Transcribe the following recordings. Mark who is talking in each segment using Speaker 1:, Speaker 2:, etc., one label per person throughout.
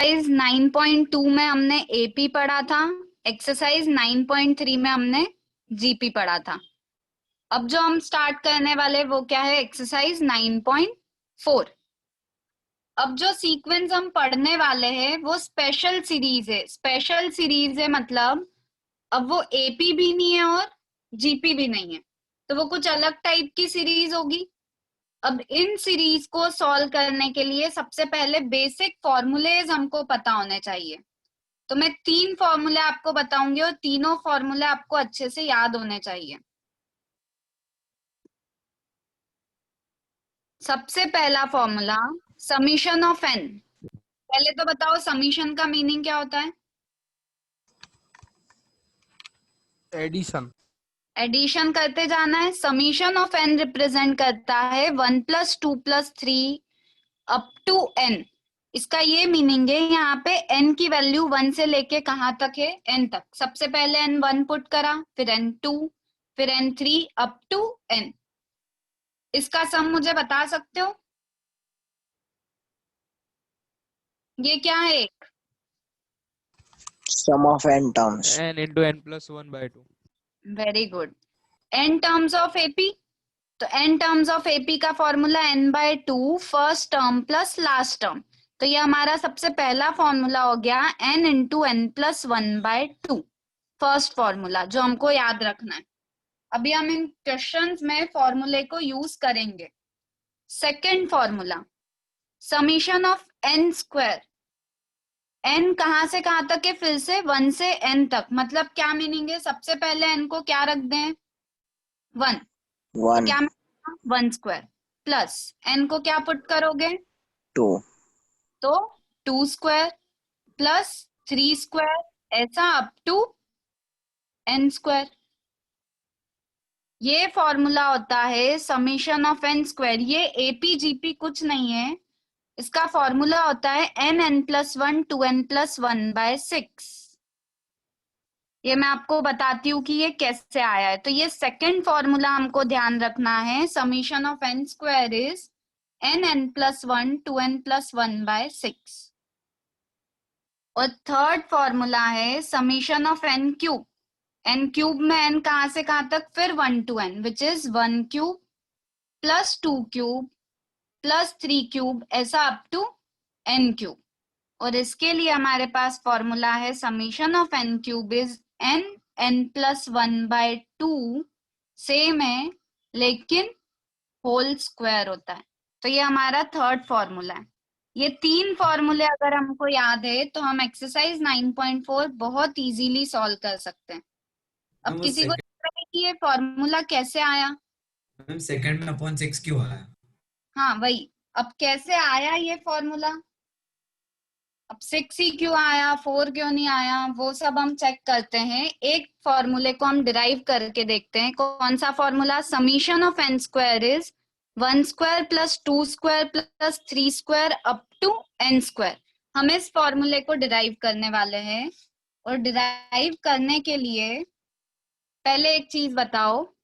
Speaker 1: Exercise 9.2 में हमने AP पढ़ा था, एक्सरसाइज 9.3 में हमने जीपी पढ़ा था। अब जो हम स्टार्ट करने वाले वो क्या है, एक्सरसाइज 9.4। अब जो सीक्वेंस हम पढ़ने वाले हैं वो स्पेशल सीरीज है। स्पेशल सीरीज है मतलब अब वो एपी भी नहीं है और जीपी भी नहीं है, तो वो कुछ अलग टाइप की सीरीज होगी। अब इन सीरीज को सॉल्व करने के लिए सबसे पहले बेसिक फॉर्मूलेज हमको पता होने चाहिए। तो मैं 3 फॉर्मूले आपको बताऊंगी और तीनों फॉर्मूले आपको अच्छे से याद होने चाहिए। सबसे पहला फॉर्मूला समीशन ऑफ एन। पहले तो बताओ समीशन का मीनिंग क्या होता है?
Speaker 2: एडिशन।
Speaker 1: एडिशन करते जाना है। समीशन ऑफ एन रिप्रेजेंट करता है 1 + 2 + 3 अप टू n। इसका ये मीनिंग है यहाँ पे n की वैल्यू 1 से लेके कहाँ तक है, n तक। सबसे पहले n1 पुट करा, फिर n2, फिर n3 अप टू n। इसका सम मुझे बता सकते हो? ये क्या है?
Speaker 3: Sum of n terms.
Speaker 2: n into n+1/2.
Speaker 1: Very good. n terms of AP, तो n टर्म्स ऑफ एपी का formula n/2 first term plus last term. तो ये हमारा सबसे पहला फॉर्मूला हो गया n into n+1/2, first formula जो हमको याद रखना है। अभी हम इन क्वेश्चंस में फॉर्मूले को यूज करेंगे। Second formula summation of n square. n कहां से कहां तक है? फिर से 1 से n तक। मतलब क्या मीनिंग है? सबसे पहले n को क्या रख दें? 1। तो
Speaker 3: 1,
Speaker 1: क्या मिलेगा? 1 स्क्वायर प्लस n को क्या पुट करोगे?
Speaker 3: 2,
Speaker 1: तो 2 स्क्वायर प्लस 3 स्क्वायर, ऐसा अप टू n स्क्वायर। ये फॉर्मूला होता है समीशन ऑफ n स्क्वायर। ये एपीजीपी कुछ नहीं है, इसका फॉर्मूला होता है n+1 2n+1/6। ये मैं आपको बताती हूँ कि ये कैसे आया है। तो ये सेकंड फॉर्मूला हमको ध्यान रखना है, summation of n square is n+1 2n+1/6। और थर्ड फॉर्मूला है summation of n cube. n cube में n कहां से कहां तक? फिर 1 to n, which is 1 cube plus 2 cube plus 3 cube, ऐसा अप टू n क्यूब। और इसके लिए हमारे पास फॉर्मूला है summation of n cube is n+1/2, same है लेकिन होल स्क्वायर होता है। तो ये हमारा थर्ड फॉर्मूला है। ये 3 फॉर्मूले अगर हमको याद है तो हम एक्सरसाइज 9.4 बहुत इजीली सॉल्व कर सकते हैं। अब
Speaker 4: वो
Speaker 1: किसी को पता है कि ये फॉर्मूला कैसे आया?
Speaker 4: मैम सेकंड में अपॉन 6 क्यों आया?
Speaker 1: हाँ वही, अब कैसे आया ये फॉर्मूला? अब 6 ही क्यों आया, 4 क्यों नहीं आया, वो सब हम चेक करते हैं। एक फॉर्मूले को हम डिराइव करके देखते हैं। कौन सा formula? Summation of n square is 1 square plus 2 square plus 3 square up to n square. हम इस फॉर्मूले को डिराइव करने वाले हैं। और डिराइव करने के लिए पहले एक चीज बताओ,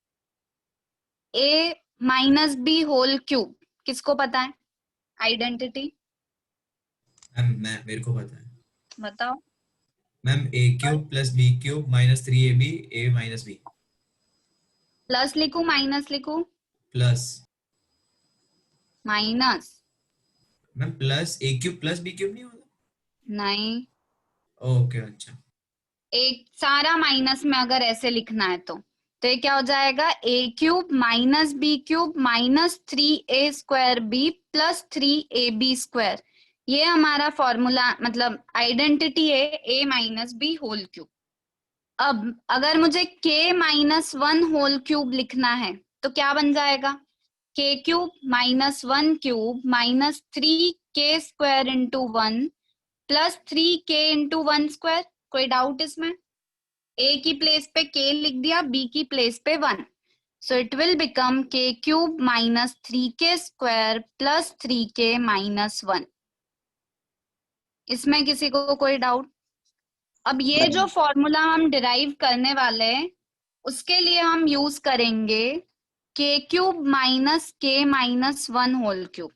Speaker 1: a minus B whole cube किसको पता है? आइडेंटिटी
Speaker 4: मैम मेरे को पता है।
Speaker 1: बताओ।
Speaker 4: Ma'am a³ + b³ - 3ab a - b
Speaker 1: plus लिखूं माइनस लिखूं?
Speaker 4: Plus.
Speaker 1: Minus
Speaker 4: ma'am plus a³ + b³ नहीं होगा?
Speaker 1: नहीं,
Speaker 4: ओके अच्छा।
Speaker 1: एक सारा माइनस में अगर ऐसे लिखना है तो ये क्या हो जाएगा? a³ minus b³ minus 3a² plus 3ab²। ये हमारा फॉर्मूला मतलब आइडेंटिटी है a minus B whole cube. अब अगर मुझे k-1 होल क्यूब लिखना है तो क्या बन जाएगा? k³ -1 cube minus 3k² into 1 plus 3k into 1 square. कोई डाउट इसमें? a की प्लेस पे k लिख दिया, b की प्लेस पे 1। So it will become k³ -3k² plus 3k - 1। इसमें किसी को कोई डाउट? अब ये जो फॉर्मूला हम डिराइव करने वाले हैं उसके लिए हम यूज करेंगे k³ - k - 1 होल क्यूब।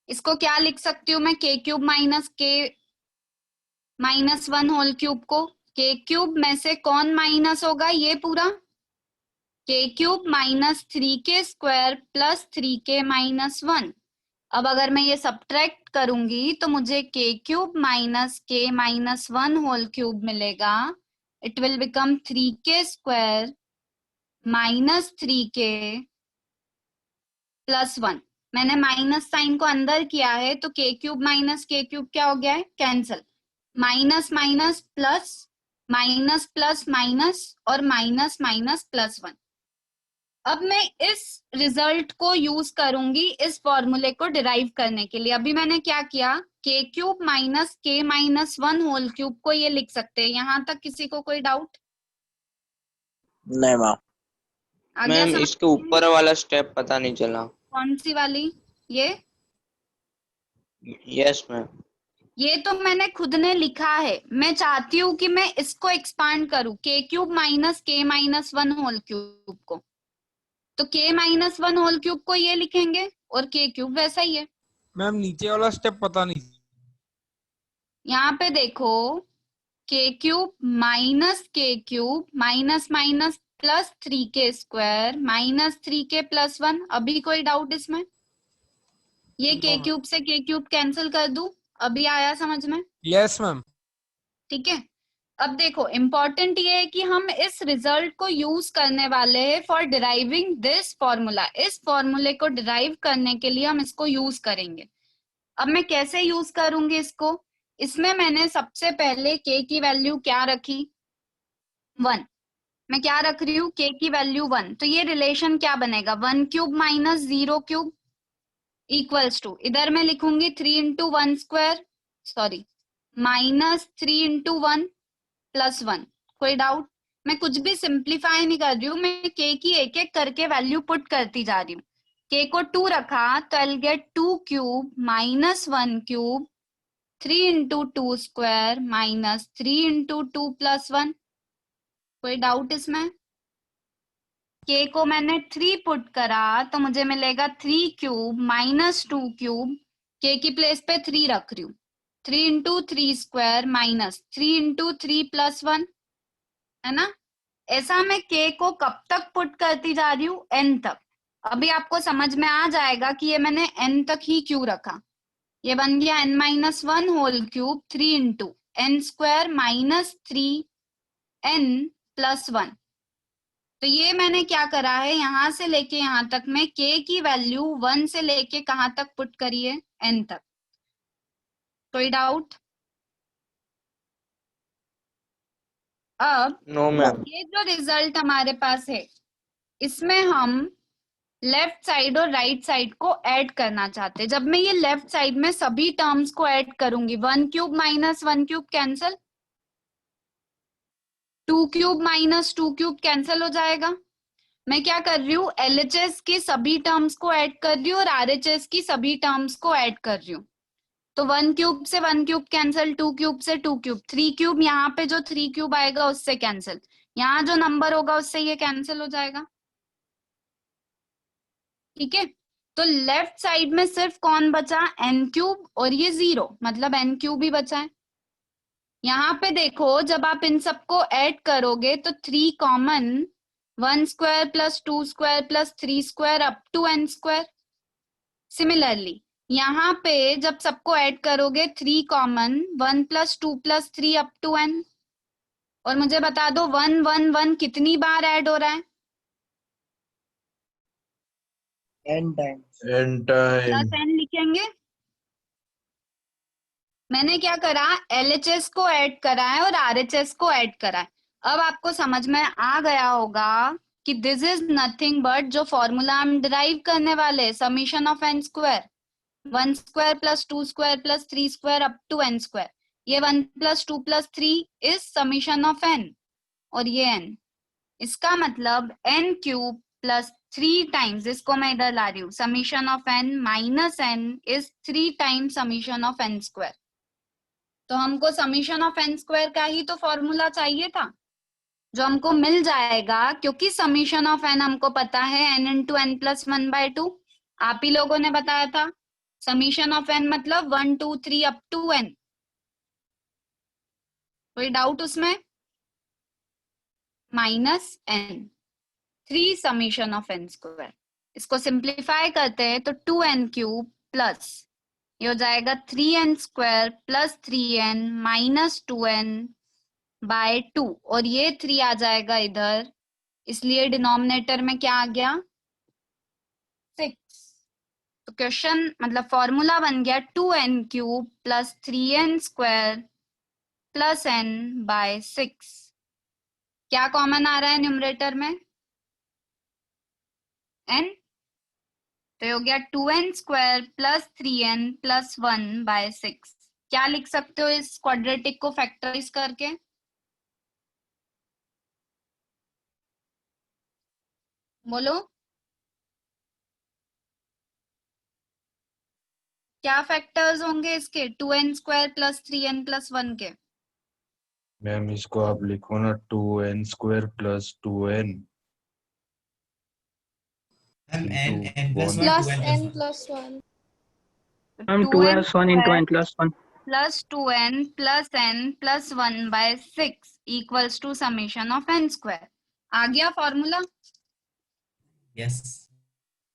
Speaker 1: इसको क्या लिख सकती हूँ मैं, के क्यूब माइनस के माइनस 1 होल क्यूब को, के क्यूब में से कौन माइनस होगा, ये पूरा के cube minus 3k square plus 3k minus 1। अब अगर मैं ये सब्ट्रैक्ट करूंगी तो मुझे के क्यूब माइनस के माइनस 1 होल क्यूब मिलेगा। It will become 3k square minus 3k plus 1। मैंने माइनस साइन को अंदर किया है तो के क्यूब माइनस के क्यूब क्या हो गया है, cancel. Minus minus plus, minus plus minus, और माइनस माइनस प्लस 1। अब मैं इस रिजल्ट को यूज करूंगी इस फॉर्मूले को डिराइव करने के लिए। अभी मैंने क्या किया, के क्यूब माइनस के माइनस 1 होल क्यूब को ये लिख सकते हैं। यहाँ तक किसी को कोई डाउट?
Speaker 3: नहीं मैम।
Speaker 1: आ गया
Speaker 5: मैम
Speaker 1: समझ
Speaker 5: इसके
Speaker 1: में?
Speaker 5: ऊपर वाला स्टेप पता नहीं चला।
Speaker 1: कौन सी वाली? ये
Speaker 5: यस मैम।
Speaker 1: ये तो मैंने खुद ने लिखा है, मैं चाहती हूँ कि मैं इसको एक्सपांड करूँ, के क्यूब माइनस के माइनस 1 होल क्यूब को। तो के माइनस 1 होल क्यूब को ये लिखेंगे और के क्यूब वैसा ही है।
Speaker 2: मैम नीचे वाला स्टेप पता नहीं।
Speaker 1: यहाँ पे देखो, के क्यूब माइनस के cube minus minus plus 3k square minus 3k plus 1। अभी कोई डाउट इसमें? ये के क्यूब से के क्यूब कैंसिल कर दूं? अभी आया समझ में?
Speaker 2: Yes ma'am.
Speaker 1: ठीक है। अब देखो इम्पोर्टेंट ये है कि हम इस रिजल्ट को यूज करने वाले हैं फॉर डिराइविंग दिस फॉर्मूला। इस फॉर्मूले को डिराइव करने के लिए हम इसको यूज करेंगे। अब मैं कैसे यूज करूंगी इसको? इसमें मैंने सबसे पहले के की वैल्यू क्या रखी, 1। मैं क्या रख रही हूँ, के की वैल्यू 1। तो ये रिलेशन क्या बनेगा, 1 cube minus 0 cube equals to, इधर मैं लिखूंगी 3 into 1 square, sorry minus 3 into 1 plus 1। कोई डाउट? मैं कुछ भी सिंप्लीफाई नहीं कर रही हूँ, मैं के की एक एक करके वैल्यू पुट करती जा रही हूँ। के को 2 रखा तो I get 2 cube minus 1 cube 3 into 2 square minus 3 into 2 plus 1। कोई डाउट इसमें? के को मैंने 3 पुट करा तो मुझे मिलेगा 3 क्यूब माइनस 2 क्यूब, के की प्लेस पे 3 रख रही हूँ, 3 into 3 square minus 3 into 3 plus 1, है ना? ऐसा मैं के को कब तक पुट करती जा रही हूँ, n तक। अभी आपको समझ में आ जाएगा कि ये मैंने n तक ही क्यों रखा। ये बन गया n minus 1 whole cube 3 into n square minus 3n plus 1। तो ये मैंने क्या करा है, यहां से लेके यहां तक में k की वैल्यू 1 से लेके कहां तक पुट करी है, n तक। कोई डाउट? अब
Speaker 5: नो मैम।
Speaker 1: ये जो रिजल्ट हमारे पास है इसमें हम लेफ्ट साइड और राइट साइड को ऐड करना चाहते हैं। जब मैं ये लेफ्ट साइड में सभी टर्म्स को ऐड करूंगी, 1 cube minus 1 cube cancel, 2 cube minus 2 cube cancel हो जाएगा। मैं क्या कर रही हूँ, LHS की सभी टर्म्स को ऐड कर रही हूँ और RHS की सभी टर्म्स को ऐड कर रही हूँ। तो 1 क्यूब से 1 क्यूब कैंसल, 2 क्यूब से 2 क्यूब, 3 क्यूब यहाँ पे जो 3 क्यूब आएगा उससे कैंसिल, यहाँ जो नंबर होगा उससे ये कैंसिल हो जाएगा। ठीक है, तो लेफ्ट साइड में सिर्फ कौन बचा, n क्यूब, और ये 0 मतलब n क्यूब ही बचा है। यहाँ पे देखो जब आप इन सबको ऐड करोगे तो 3 common, 1 square plus 2 square plus 3 square up to n square. Similarly यहाँ पे जब सबको ऐड करोगे 3 common, 1 plus 2 plus 3 up to n। और मुझे बता दो 1 1 1 कितनी बार ऐड हो रहा है,
Speaker 3: n टाइम्स।
Speaker 1: प्लस n लिखेंगे। मैंने क्या करा, LHS को ऐड करा है और RHS को ऐड करा है। अब आपको समझ में आ गया होगा कि दिस इज नथिंग बट जो फॉर्मूला हम डिराइव करने वाले, summation of n square, 1 square plus 2 square plus 3 square up to n square. ये 1 plus 2 plus 3 is summation of n, और ये n। इसका मतलब n क्यूब प्लस 3 टाइम्स, इसको मैं इधर ला रही हूँ, summation of n minus n is 3 times summation of n square. तो हमको समीशन ऑफ n स्क्वायर का ही तो फॉर्मूला चाहिए था, जो हमको मिल जाएगा क्योंकि समीशन ऑफ n हमको पता है n इंटू n प्लस 1/2। आप ही लोगों ने बताया था समीशन ऑफ n मतलब 1 2 3 अप टू n। कोई डाउट उसमें? Minus n 3 summation of n square. इसको सिंप्लीफाई करते हैं तो 2n क्यूब प्लस ये हो जाएगा 3n square plus 3n minus 2n bye 2 और ये 3 आ जाएगा इधर, इसलिए डिनोमिनेटर में क्या आ गया 6। तो क्वेश्चन मतलब फॉर्मूला बन गया 2n cube plus 3n square plus n by 6। क्या कॉमन आ रहा है न्यूमरेटर में? n। तो ये हो गया 2n square plus 3n plus 1 by 6। क्या लिख सकते हो इस क्वाड्रेटिक को फैक्टराइज करके? बोलो क्या फैक्टर्स होंगे इसके 2n square plus 3n plus 1 के?
Speaker 6: मैम इसको आप लिखो ना 2n square plus 2n
Speaker 4: ma'am
Speaker 6: into
Speaker 4: n plus 1
Speaker 7: plus
Speaker 4: 2n
Speaker 7: n
Speaker 4: plus 1
Speaker 7: plus 1
Speaker 8: ma'am
Speaker 1: 2n
Speaker 8: 2n1 into n plus 1
Speaker 1: plus 2n plus n plus 1 by 6 equals to summation of n square. आ गया formula?
Speaker 4: yes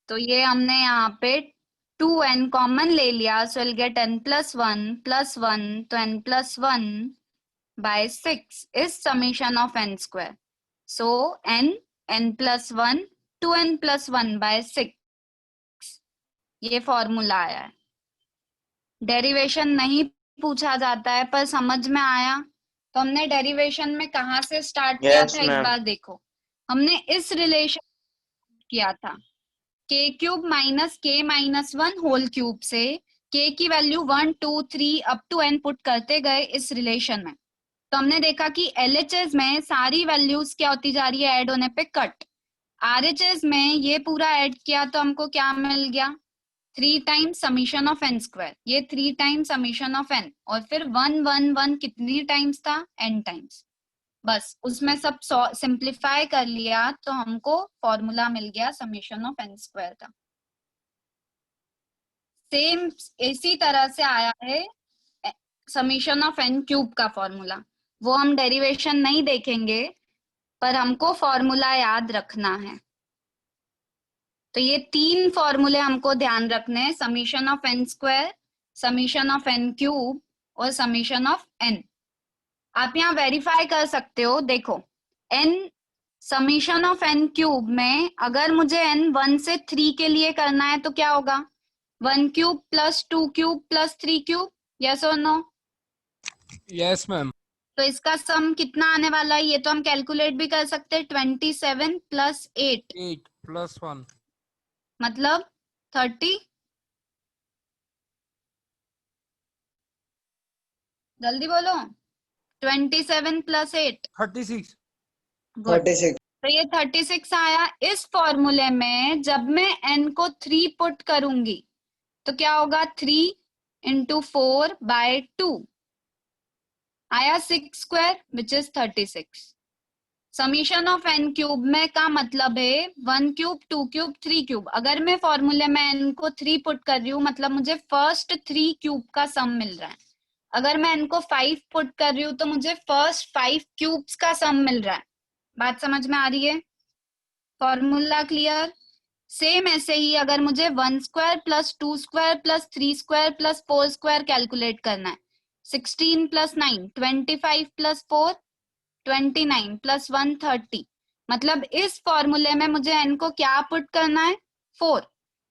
Speaker 1: तो ये हमने यहाँ पे 2n common ले लिया, so will get n plus 1 तो n plus 1 by 6 is summation of n square. So n plus 1 2n plus 1 by 6 ये फॉर्मूला आया है। डेरिवेशन नहीं पूछा जाता है पर समझ में आया। तो हमने डेरिवेशन में कहाँ से स्टार्ट किया
Speaker 5: Yes,
Speaker 1: था एक
Speaker 5: ma'am.
Speaker 1: बार देखो। हमने इस रिलेशन किया था k cube minus k minus 1 whole cube से k की value 1 2 3 up to n put करते गए इस रिलेशन में। तो हमने देखा कि LHS में सारी वैल्यूज क्या होती जा रही है ऐड होने पे कट। RHS में ये पूरा ऐड किया तो हमको क्या मिल गया 3 times summation of n square. ये 3 टाइम्स समीशन ऑफ n और फिर 1 1 1 कितनी टाइम्स था n टाइम्स। बस उसमें सब सिंप्लीफाई कर लिया तो हमको फॉर्मूला मिल गया समीशन ऑफ n स्क्वायर का। सेम इसी तरह से आया है समीशन ऑफ n क्यूब का फॉर्मूला। वो हम डेरिवेशन नहीं देखेंगे पर हमको फॉर्मूला याद रखना है। तो ये 3 फॉर्मूले हमको ध्यान रखने हैं, summation of n square, summation of n cube और समीशन ऑफ n। आप यहाँ वेरीफाई कर सकते हो। देखो n summation of n cube में अगर मुझे n 1 से 3 के लिए करना है तो क्या होगा 1 cube plus 2 cube plus 3 cube, yes और नो?
Speaker 2: Yes ma'am.
Speaker 1: तो इसका सम कितना आने वाला है ये तो हम कैलकुलेट भी कर सकते हैं 27 प्लस 8
Speaker 2: 8 plus 1
Speaker 1: मतलब 30। जल्दी बोलो 27 प्लस 8
Speaker 2: 36
Speaker 1: गुड।
Speaker 3: 36
Speaker 1: तो ये 36 आया। इस फॉर्मूले में जब मैं n को 3 पुट करूंगी तो क्या होगा 3 इंटू 4 बाय 2 आया 6 square which is 36। Summation of n cube में का मतलब है 1 क्यूब 2 क्यूब 3 क्यूब। अगर मैं फॉर्मूले में n को 3 पुट कर रही हूँ मतलब मुझे फर्स्ट 3 क्यूब का सम मिल रहा है। अगर मैं n को 5 पुट कर रही हूँ तो मुझे फर्स्ट 5 क्यूब्स का सम मिल रहा है। बात समझ में आ रही है? Formula clear? सेम ऐसे ही अगर मुझे 1 square plus 2 square plus 3 square plus 4 square calculate करना है 16 प्लस 9 25 प्लस 4 29 प्लस 1 30। मतलब इस फॉर्मूले में मुझे n को क्या पुट करना है 4।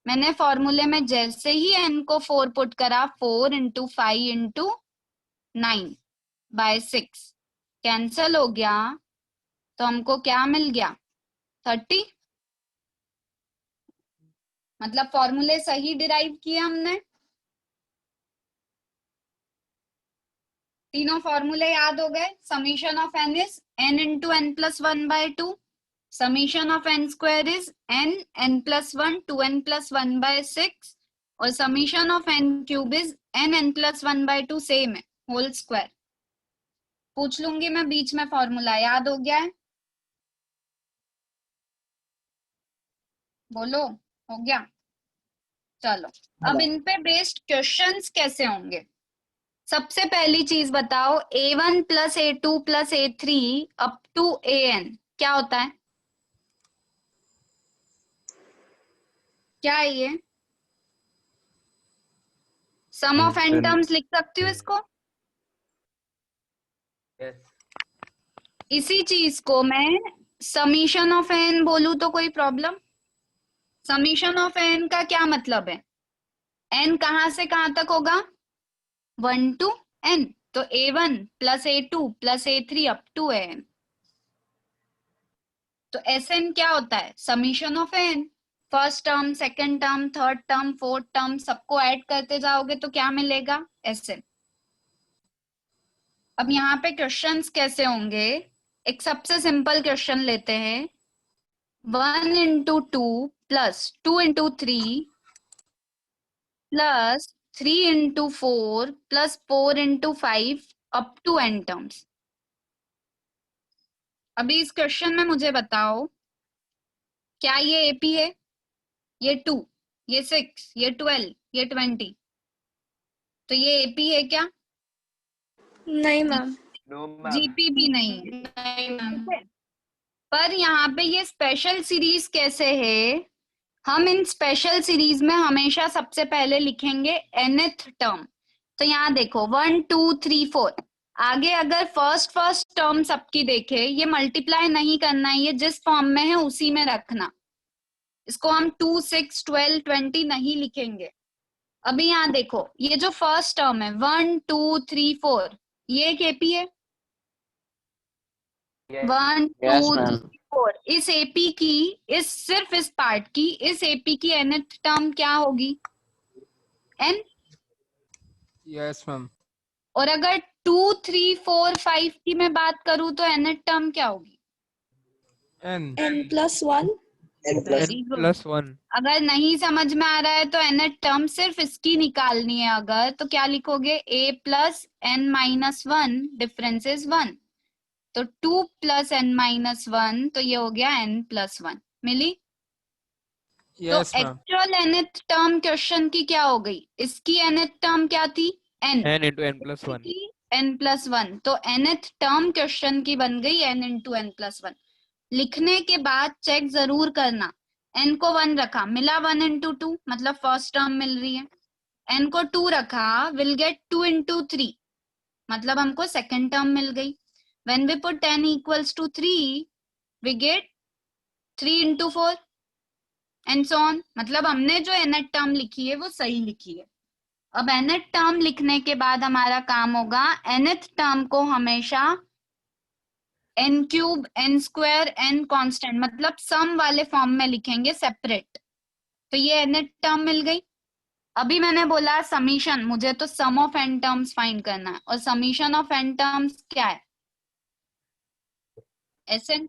Speaker 1: मैंने फॉर्मूले में जैसे ही n को 4 पुट करा 4 इंटू 5 इंटू 9 बाय 6 कैंसल हो गया तो हमको क्या मिल गया 30। मतलब फॉर्मूले सही डिराइव किए हमने। तीनों फॉर्मूले याद हो गए। Summation of n is n into n plus 1 by 2। Summation of n square is n plus 1 2n plus 1 by 6 और summation of n cube is n plus 1 by 2 same है होल स्क्वायर। पूछ लूंगी मैं बीच में फॉर्मूला याद हो गया है? बोलो हो गया? चलो अब इन पे बेस्ड क्वेश्चंस कैसे होंगे। सबसे पहली चीज बताओ, A1 plus A2 plus A3 up to AN क्या होता है? क्या है ये? सम ऑफ n टर्म्स लिख सकती हो इसको। इसी चीज को मैं समीशन ऑफ n बोलूं तो कोई प्रॉब्लम? समीशन ऑफ n का क्या मतलब है? n कहां से कहां तक होगा? 1 to n, तो A1 plus A2 plus A3 up to AN। तो Sn क्या होता है? Summation of n। First term, second term, third term, fourth term सबको ऐड करते जाओगे तो क्या मिलेगा? Sn। अब यहाँ पे क्वेश्चंस कैसे होंगे? एक सबसे सिंपल क्वेश्चन लेते हैं, 1 into 2 plus 2 into 3 plus 3 into 4 plus 4 into 5 up to n terms. अभी इस क्वेश्चन में मुझे बताओ, क्या ये AP है? ये 2, ये 6, ये 12, ये 20, तो ये AP है क्या?
Speaker 7: नहीं मैम।
Speaker 1: GP भी नहीं है। ठीक है? पर यहाँ पे ये स्पेशल सीरीज कैसे है? हम इन स्पेशल सीरीज में हमेशा सबसे पहले लिखेंगे nth टर्म। तो यहाँ देखो 1 2 3 4, आगे अगर फर्स्ट टर्म सबकी देखे, ये मल्टीप्लाई नहीं करना है, ये जिस फॉर्म में है उसी में रखना। इसको हम 2 6 12 20 नहीं लिखेंगे। अभी यहाँ देखो, ये जो फर्स्ट टर्म है 1 2 3 4, ये एक AP है। 1
Speaker 5: Yes,
Speaker 1: 2
Speaker 5: ma'am.
Speaker 1: 3 4, इस AP की, इस सिर्फ इस पार्ट की, इस AP की nth टर्म क्या होगी? n।
Speaker 2: Yes, ma'am.
Speaker 1: और अगर 2 3 4 5 की मैं बात करूं तो nth टर्म क्या होगी?
Speaker 2: N.
Speaker 7: n+1।
Speaker 3: n plus
Speaker 1: Very good.
Speaker 2: Plus 1.
Speaker 1: अगर नहीं समझ में आ रहा है तो nth टर्म सिर्फ इसकी निकालनी है अगर, तो क्या लिखोगे? a plus n minus 1 difference is 1, तो 2 प्लस n माइनस 1, तो ये हो गया n प्लस 1। मिली?
Speaker 2: Yes,
Speaker 1: तो
Speaker 2: ma'am.
Speaker 1: Actual nth term question की क्या हो गई? इसकी nth टर्म क्या थी? n।
Speaker 2: N into N plus 1.
Speaker 1: n plus 1, तो nth टर्म क्वेश्चन की बन गई n इंटू n प्लस 1। लिखने के बाद चेक जरूर करना, n को 1 रखा, मिला 1 into 2, मतलब फर्स्ट टर्म मिल रही है। n को 2 रखा, विल गेट 2 into 3, मतलब हमको सेकंड टर्म मिल गई। When we put n equals to 3, we get 3 into 4 and so on। मतलब हमने जो nth टर्म लिखी है वो सही लिखी है। अब nth टर्म लिखने के बाद हमारा काम होगा, nth टर्म को हमेशा n cube, n square, n constant, मतलब सम वाले फॉर्म में लिखेंगे सेपरेट। तो ये nth टर्म मिल गई। अभी मैंने बोला समीशन, मुझे तो सम ऑफ n टर्म्स फाइंड करना है, और समीशन ऑफ n टर्म्स क्या है? Sn।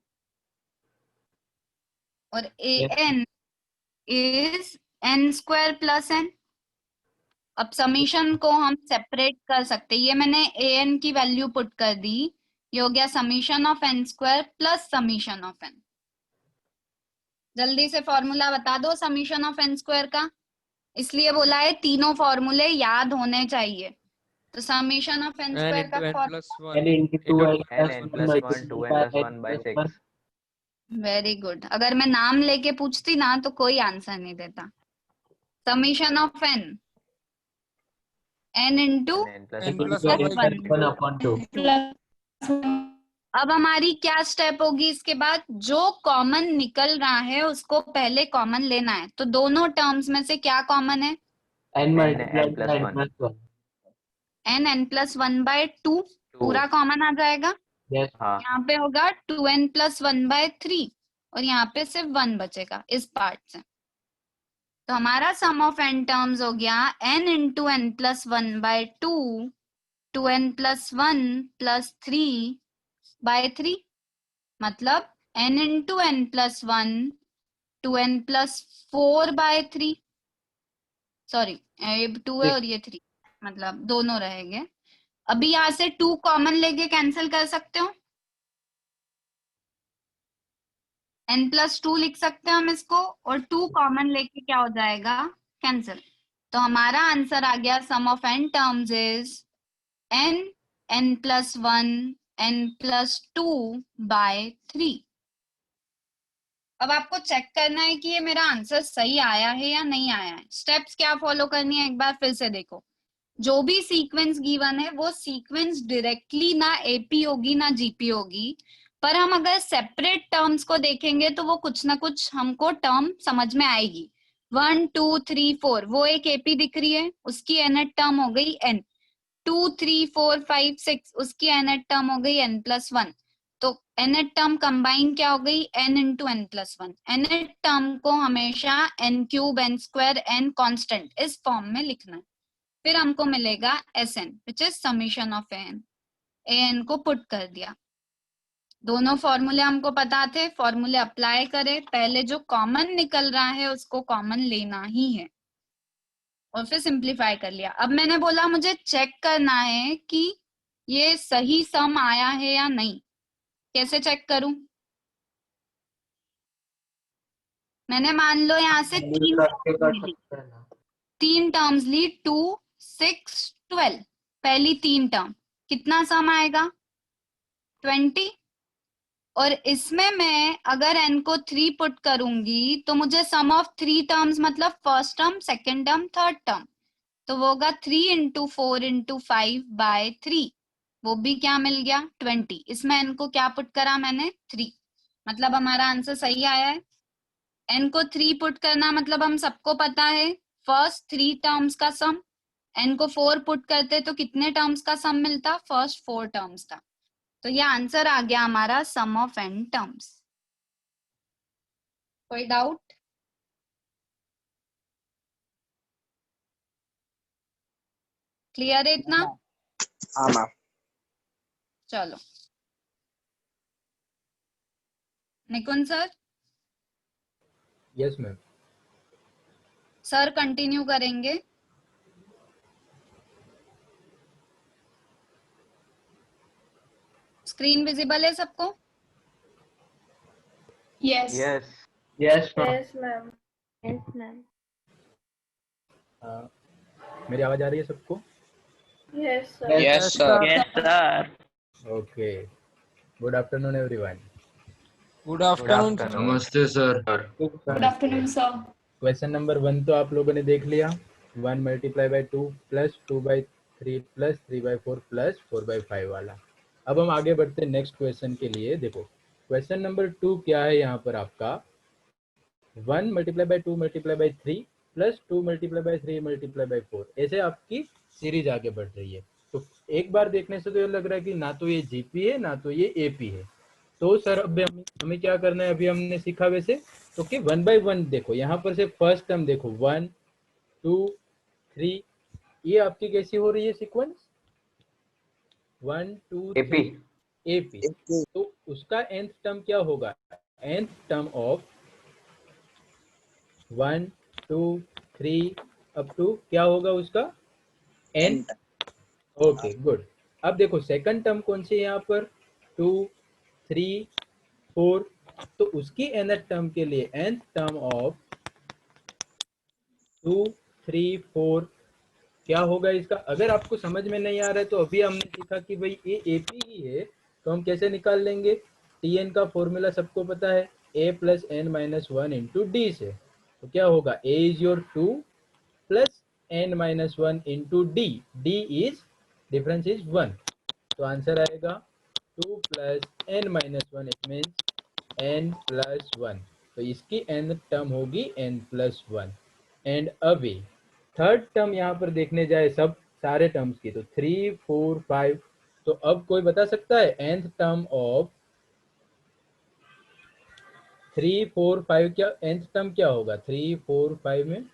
Speaker 1: और an is n square plus n। अब समीशन को हम सेपरेट कर सकते हैं, ये मैंने an की वैल्यू पुट कर दी, ये हो गया summation of n square plus summation of n। जल्दी से फॉर्मूला बता दो समीशन ऑफ n स्क्वायर का, इसलिए बोला है तीनों फॉर्मूले याद होने चाहिए। तो summation of n
Speaker 2: N
Speaker 1: square
Speaker 2: into
Speaker 1: का
Speaker 2: N
Speaker 1: formula,
Speaker 2: plus 1.
Speaker 3: n into 2n plus
Speaker 9: n
Speaker 3: 1
Speaker 9: plus 1
Speaker 3: multiplied
Speaker 9: 2n
Speaker 3: by
Speaker 9: plus
Speaker 3: n
Speaker 9: 1 by
Speaker 3: plus
Speaker 9: 6.
Speaker 3: 1.
Speaker 1: Very good. अगर मैं नाम लेके पूछती ना तो कोई आंसर नहीं देता। Summation of n, n into
Speaker 9: n plus
Speaker 2: N
Speaker 9: 1.
Speaker 2: plus
Speaker 1: plus
Speaker 2: 1 by
Speaker 3: 1
Speaker 2: 2.
Speaker 3: upon 2.
Speaker 1: अब हमारी क्या स्टेप होगी इसके बाद? जो कॉमन निकल रहा है उसको पहले कॉमन लेना है। तो दोनों टर्म्स में से क्या कॉमन है?
Speaker 3: n
Speaker 9: n
Speaker 3: multiplied
Speaker 9: plus
Speaker 3: by n
Speaker 9: 1.
Speaker 3: plus 1.
Speaker 1: n plus 1 by 2 पूरा कॉमन आ जाएगा।
Speaker 3: Yes.
Speaker 9: हाँ
Speaker 1: यहाँ पे होगा 2n plus 1 by 3, और यहाँ पे सिर्फ 1 बचेगा इस पार्ट से। तो हमारा सम ऑफ n टर्म्स हो गया n into n plus 1 by 2, 2n plus 1 plus 3 by 3, मतलब n into n plus 1, 2n plus 4 by 3, sorry ये 2 है और ये 3, मतलब दोनों रहेंगे। अभी यहाँ से 2 कॉमन लेके कैंसिल कर सकते हो, n plus 2 लिख सकते हैं हम इसको, और 2 कॉमन लेके क्या हो जाएगा? कैंसिल। तो हमारा आंसर आ गया sum of n terms is n, n+1, n+2 by 3। अब आपको चेक करना है कि ये मेरा आंसर सही आया है या नहीं आया है। स्टेप्स क्या फॉलो करनी है एक बार फिर से देखो। जो भी सीक्वेंस गिवन है वो सीक्वेंस डायरेक्टली ना एपी होगी ना जीपी होगी, पर हम अगर सेपरेट टर्म्स को देखेंगे तो वो कुछ ना कुछ हमको टर्म समझ में आएगी। 1 2 3 4 वो एक एपी दिख रही है, उसकी nth टर्म हो गई n। 2 3 4 5 6 उसकी nth टर्म हो गई n+1। तो nth टर्म कंबाइन क्या हो गई n into n+1। nth term को हमेशा n³ n² n कांस्टेंट इस फॉर्म में लिखना है। फिर हमको मिलेगा Sn which is summation of an को पुट कर दिया। दोनों फॉर्मूले हमको पता थे, फॉर्मूले अप्लाई करें। पहले जो कॉमन निकल रहा है उसको कॉमन लेना ही है और फिर सिंप्लीफाई कर लिया। अब मैंने बोला मुझे चेक करना है कि ये सही सम आया है या नहीं। कैसे चेक करूं? मैंने मान लो यहाँ से तीन टर्म्स ली 2 6 12। पहली 3 टर्म कितना सम आएगा 20। और इसमें मैं अगर n को 3 पुट करूंगी तो मुझे सम ऑफ 3 टर्म्स मतलब first term, second term, third term, तो वो होगा 3 इंटू 4 इंटू 5 बाय 3। वो भी क्या मिल गया 20। इसमें n को क्या पुट करा मैंने 3, मतलब हमारा आंसर सही आया है। n को 3 पुट करना मतलब हम सबको पता है फर्स्ट 3 टर्म्स का सम। n को 4 पुट करते तो कितने टर्म्स का सम मिलता? फर्स्ट 4 टर्म्स का। तो ये आंसर आ गया हमारा सम ऑफ n टर्म्स। कोई डाउट? क्लियर है इतना?
Speaker 5: हाँ मैम।
Speaker 1: चलो Nikunj sir.
Speaker 3: Yes ma'am.
Speaker 1: Sir continue करेंगे। स्क्रीन विजिबल है सबको?
Speaker 7: Yes.
Speaker 3: Yes
Speaker 8: Yes, ma'am.
Speaker 7: Yes, ma'am. Yes, ma'am.
Speaker 3: मेरी आवाज आ रही है सबको?
Speaker 7: Yes, sir.
Speaker 5: Yes sir.
Speaker 8: Yes, sir.
Speaker 3: Okay, good afternoon everyone.
Speaker 2: Good afternoon.
Speaker 6: नमस्ते sir.
Speaker 7: Good afternoon, sir.
Speaker 3: Question number 1 तो आप लोगों ने देख लिया। 1 multiply by 2 plus 2 by 3 plus 3 by 4 plus 4 by 5 वाला। अब हम आगे बढ़ते हैं नेक्स्ट क्वेश्चन के लिए। देखो क्वेश्चन नंबर 2 क्या है यहाँ पर आपका 1 multiply by 2 multiply by 3 plus 2 multiply by 3 multiply by 4, ऐसे आपकी सीरीज आगे बढ़ रही है। तो एक बार देखने से तो ये लग रहा है कि ना तो ये जीपी है ना तो ये एपी है। तो सर अब हमें क्या करना है, अभी हमने सीखा वैसे तो कि 1 बाई 1 देखो, यहाँ पर से फर्स्ट टर्म देखो 1 2 3, ये आपकी कैसी हो रही है सीक्वेंस 1 2 3 एपी। तो उसका nth टर्म क्या होगा, nth term of 1 2 3 up to क्या होगा उसका n। Okay good. अब देखो सेकंड टर्म कौन सी है यहाँ पर 2 3 4, तो उसकी nth टर्म के लिए nth टर्म ऑफ 2 3 4 क्या होगा इसका। अगर आपको समझ में नहीं आ रहा है तो अभी हमने सीखा कि भाई ये एपी ही है, तो हम कैसे निकाल लेंगे। टीएन का फॉर्मूला सबको पता है a plus n minus 1 into D से। तो क्या होगा a is your 2 plus n minus 1 into D, D is difference is 1। तो आंसर आएगा 2 plus n minus 1, it means n plus 1। तो इसकी n टर्म होगी n प्लस 1। एंड अभी थर्ड टर्म यहाँ पर देखने जाए सब सारे टर्म्स की तो 3 4 5, तो अब कोई बता सकता है nth टर्म ऑफ 3 4 5 क्या nth टर्म क्या होगा 3 4 5 में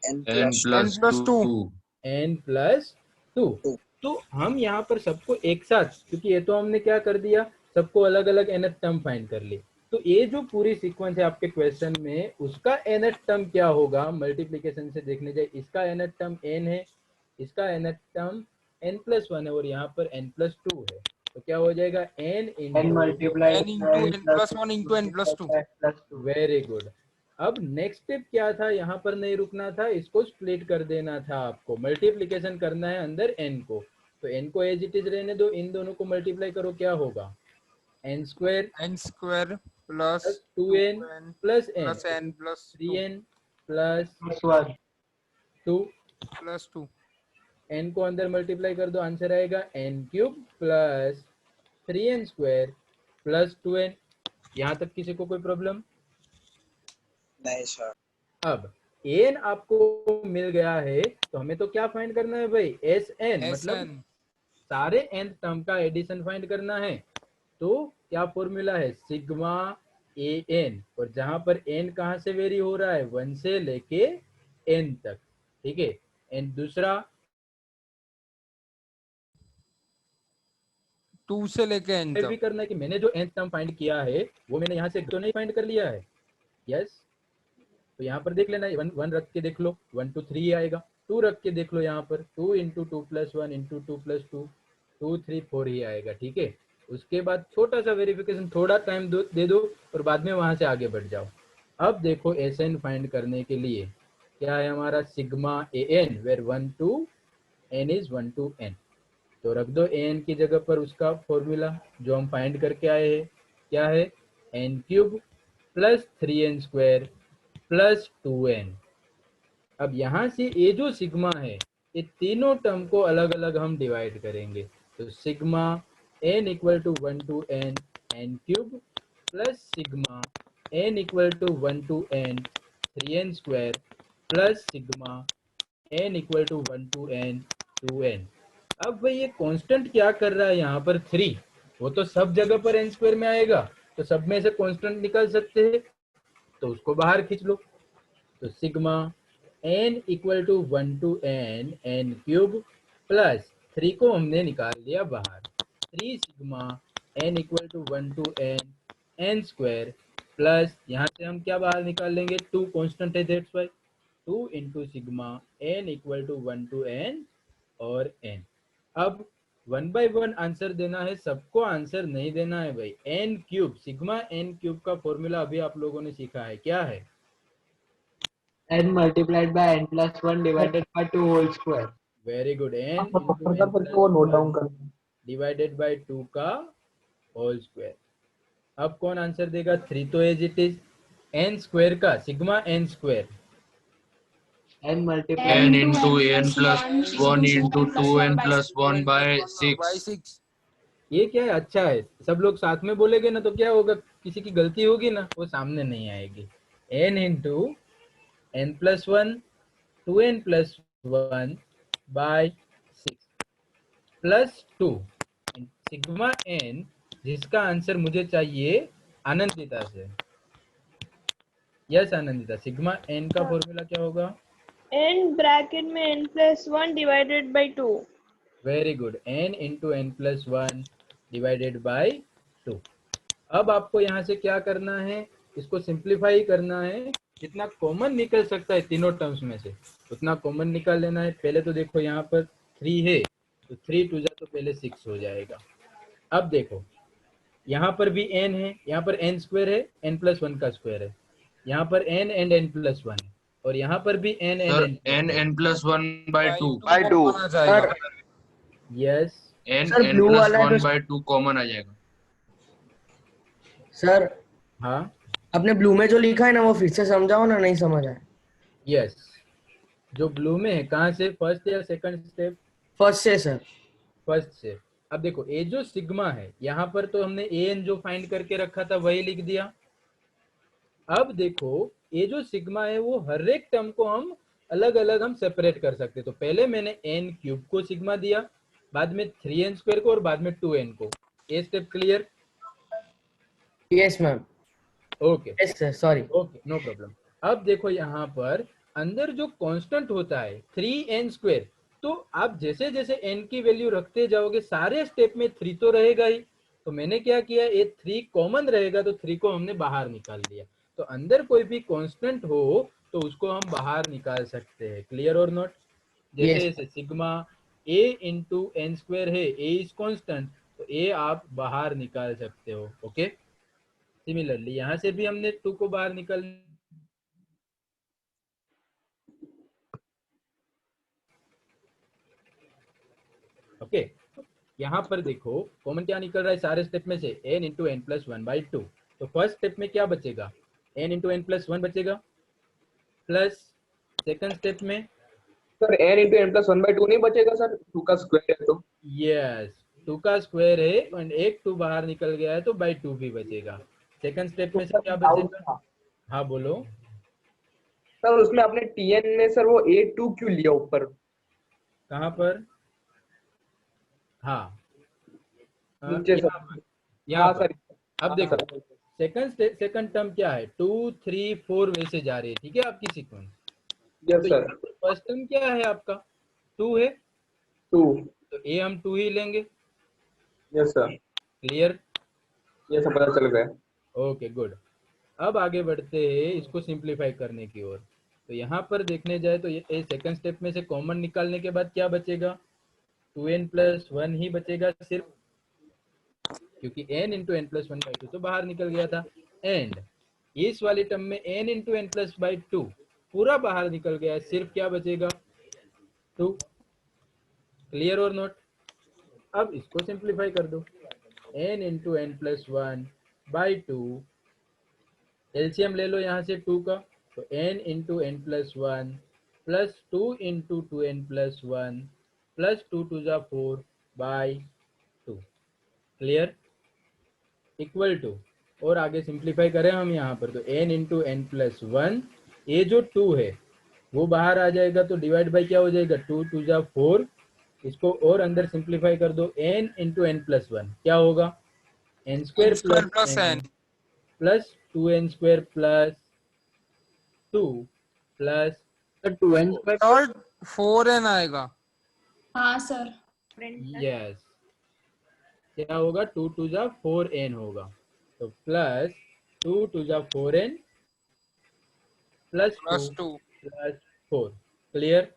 Speaker 6: n प्लस 2।
Speaker 3: n plus 2। तो हम यहाँ पर सबको एक साथ, क्योंकि ये तो हमने क्या कर दिया सबको अलग अलग nth टर्म फाइंड कर ली, तो ये जो पूरी सीक्वेंस है आपके क्वेश्चन में उसका nth टर्म क्या होगा मल्टीप्लिकेशन से देखने जाए। इसका nth टर्म n है, इसका nth टर्म n प्लस 1 है और यहाँ पर n प्लस 2 है। तो क्या हो जाएगा n
Speaker 8: N multiplied
Speaker 2: n into n plus 1 into n plus 2.
Speaker 3: Very good. अब नेक्स्ट स्टेप क्या था, यहाँ पर नहीं रुकना था, इसको स्प्लिट कर देना था आपको, मल्टीप्लीकेशन करना है अंदर n को, तो n को एज इट इज रहने दो, इन दोनों को मल्टीप्लाई करो, क्या होगा n square
Speaker 2: n square plus
Speaker 3: 2n
Speaker 2: 2n
Speaker 3: plus n
Speaker 2: plus n plus 2
Speaker 3: 3n plus
Speaker 8: +1
Speaker 3: 2,
Speaker 2: plus 2.
Speaker 3: n को अंदर मल्टीप्लाई कर दो, आंसर आएगा n cube plus 3n square plus 2n। यहाँ तक किसी को कोई प्रॉब्लम?
Speaker 5: नहीं सर।
Speaker 3: अब n आपको मिल गया है, तो हमें तो क्या फाइंड करना है भाई, Sn, मतलब
Speaker 2: Sn
Speaker 3: सारे n टर्म का एडिशन फाइंड करना है। तो क्या फॉर्मूला है, सिग्मा an, और जहां पर n कहां से वेरी हो रहा है, 1 से लेके n तक, ठीक है। एंड दूसरा
Speaker 2: 2 से लेके n
Speaker 3: भी
Speaker 2: तक.
Speaker 3: करना है कि मैंने जो n टर्म फाइंड किया है वो मैंने यहाँ से तो नहीं फाइंड कर लिया है, यस। तो यहाँ पर देख लेना, 1 रख के देख लो, 1 2 3 आएगा, 2 रख के देख लो, यहाँ पर 2 इंटू 2 प्लस 1 इंटू 2 प्लस 2, 2 3 4 ही आएगा, ठीक है। उसके बाद छोटा सा वेरिफिकेशन, थोड़ा टाइम दे दो और बाद में वहां से आगे बढ़ जाओ। अब देखो Sn फाइंड करने के लिए क्या है हमारा, sigma an where 1 to n is 1 to n, तो रख दो an की जगह पर उसका फॉर्मूला जो हम फाइंड करके आए हैं, क्या है, n cube plus 3n square plus 2n। अब यहाँ से ये जो सिग्मा है, ये तीनों टर्म को अलग अलग हम डिवाइड करेंगे, तो sigma n equal to 1 to n n cube plus sigma n equal to 1 to n 3n square plus sigma n equal to 1 to n 2n। अब भाई ये कांस्टेंट क्या कर रहा है यहाँ पर 3, वो तो सब जगह पर n स्क्वायर में आएगा, तो सब में से कांस्टेंट निकाल सकते हैं, तो उसको बाहर खींच लो। तो sigma n equal to 1 to n n cube plus 3 को हमने निकाल लिया बाहर, 3 sigma n equal to 1 to n n square plus यहाँ से हम क्या बाहर निकाल लेंगे, 2 कांस्टेंट है, that's why 2 into sigma n equal to 1 to n और n। अब 1 बाय 1 आंसर देना है, सबको आंसर नहीं देना है भाई। n cube, sigma n cube का फॉर्मूला अभी आप लोगों ने सीखा है, क्या है,
Speaker 8: n multiplied by n plus 1 divided by 2 whole square.
Speaker 3: Very good, n into n plus 1 divided by 2 का होल स्क्वायर। अब कौन आंसर देगा, 3 तो as it is, n square का sigma n square,
Speaker 8: n multiplied
Speaker 6: n into n plus 1 into 2n plus 1 by
Speaker 2: by
Speaker 6: 6.
Speaker 2: 6.
Speaker 3: ये क्या है, अच्छा है, सब लोग साथ में बोलेंगे ना तो क्या होगा, किसी की गलती होगी ना वो सामने नहीं आएगी। n into n plus 1 2n plus 1 by 6 plus 2 sigma n, जिसका आंसर मुझे चाहिए आनंदिता से। यस आनंदिता, सिग्मा n का फॉर्मूला क्या होगा,
Speaker 7: n ब्रैकेट में n plus 1 divided by 2.
Speaker 3: Very good, n into n plus 1 divided by 2। अब आपको यहाँ से क्या करना है, इसको सिंप्लीफाई करना है, जितना कॉमन निकल सकता है तीनों टर्म्स में से उतना कॉमन निकाल लेना है। पहले तो देखो यहाँ पर 3 है, तो 3 टू जा तो पहले 6 हो जाएगा। अब देखो यहाँ पर भी n है, यहाँ पर n स्क्वायर है, n प्लस 1 का स्क्वायर है, यहाँ पर n एंड n प्लस 1 है, और यहाँ पर भी n
Speaker 6: Sir,
Speaker 3: and
Speaker 6: n plus 1 by 2.
Speaker 2: by 2 आ जाएगा.
Speaker 3: Yes
Speaker 6: n
Speaker 8: Sir,
Speaker 6: n
Speaker 8: blue
Speaker 6: plus
Speaker 8: वाला है
Speaker 6: 1
Speaker 8: तो-
Speaker 6: by 2 कॉमन आ जाएगा.
Speaker 8: सर
Speaker 3: हाँ
Speaker 8: आपने ब्लू में जो लिखा है ना वो फिर से समझाओ ना, नहीं समझ आया।
Speaker 3: यस, जो ब्लू में है कहाँ से, फर्स्ट या सेकंड स्टेप,
Speaker 8: फर्स्ट से सर।
Speaker 3: फर्स्ट से। अब देखो ये जो सिग्मा है यहाँ पर तो हमने an जो फाइंड करके रखा था वही लिख दिया। अब देखो ये जो सिग्मा है वो हर एक टर्म को हम अलग अलग हम सेपरेट कर सकते, तो पहले मैंने n क्यूब को सिग्मा दिया, बाद में 3n स्क्वायर को और बाद में 2n को। ये step clear?
Speaker 8: Yes ma'am.
Speaker 3: Okay
Speaker 8: yes sir, sorry.
Speaker 3: Okay no problem. अब देखो यहाँ पर अंदर जो कांस्टेंट होता है 3n स्क्वायर, तो आप जैसे जैसे n की वैल्यू रखते जाओगे सारे स्टेप में 3 तो रहेगा ही, तो मैंने क्या किया, ये 3 कॉमन रहेगा तो 3 को हमने बाहर निकाल दिया। तो अंदर कोई भी कांस्टेंट हो तो उसको हम बाहर निकाल सकते हैं, क्लियर और नॉट? जैसे
Speaker 8: Yes.
Speaker 3: जैसे sigma a into n square है, a इज कांस्टेंट, तो a आप बाहर निकाल सकते हो। ओके सिमिलरली यहाँ से भी हमने 2 को बाहर निकाल ओके, यहाँ पर देखो कॉमन क्या निकल रहा है सारे स्टेप में से, n into n plus one by two. तो फर्स्ट स्टेप में क्या बचेगा, n into n plus one बचेगा, प्लस सेकंड स्टेप में
Speaker 8: sir n into n plus one by two नहीं बचेगा सर, 2 का स्क्वायर है तो।
Speaker 3: यस, 2 का स्क्वायर है और एक 2 बाहर निकल गया है तो बाई 2 भी बचेगा। सेकंड स्टेप में से क्या बचेगा, हाँ बोलो
Speaker 8: सर उसमें आपने tn में सर वो a2 क्यों लिया ऊपर?
Speaker 3: कहाँ पर, हाँ
Speaker 8: नीचे सर।
Speaker 3: यहाँ
Speaker 8: हाँ
Speaker 3: पर।
Speaker 8: सर,
Speaker 3: अब देखो सेकंड टर्म क्या है, 2 3 4 वैसे जा रही है, ठीक है आपकी सीक्वेंस।
Speaker 8: यस
Speaker 3: तो
Speaker 8: सर।
Speaker 3: फर्स्ट टर्म क्या है आपका, 2 है,
Speaker 8: 2।
Speaker 3: तो ए हम 2 ही लेंगे।
Speaker 8: यस सर,
Speaker 3: क्लियर,
Speaker 8: ये सब पता चल गया।
Speaker 3: Okay good. अब आगे बढ़ते हैं इसको सिंप्लीफाई करने की ओर। तो यहाँ पर देखने जाए तो ये सेकंड स्टेप में से कॉमन निकालने के बाद क्या बचेगा, 2n प्लस वन ही बचेगा सिर्फ, क्योंकि n into n plus one by two तो बाहर निकल गया था। एंड इस वाली टर्म में n into n plus by two पूरा बाहर निकल गया है, सिर्फ क्या बचेगा 2। क्लियर और नोट। अब इसको सिंप्लीफाई कर दो, n into n plus one by two, LCM ले लो यहाँ से 2 का, तो n into n plus one plus 2 into two n plus one plus 2 टू जा 4 बाई 2। क्लियर, इक्वल टू, और आगे सिंप्लीफाई करें हम यहाँ पर तो n into n plus one, ये जो 2 है वो बाहर आ जाएगा तो डिवाइड बाई क्या हो जाएगा, 2 टू जा 4, इसको और अंदर सिंप्लीफाई कर दो, n into n plus one क्या होगा, n square plus
Speaker 2: n
Speaker 3: plus 2n square plus 2 plus
Speaker 8: 2n square
Speaker 2: third 4n आएगा।
Speaker 7: हाँ सर।
Speaker 3: यस, क्या होगा, 2 टू जा 4n होगा, तो प्लस 2 टू जा 4n plus
Speaker 2: plus
Speaker 3: 2
Speaker 2: 2
Speaker 3: plus 4। Clear,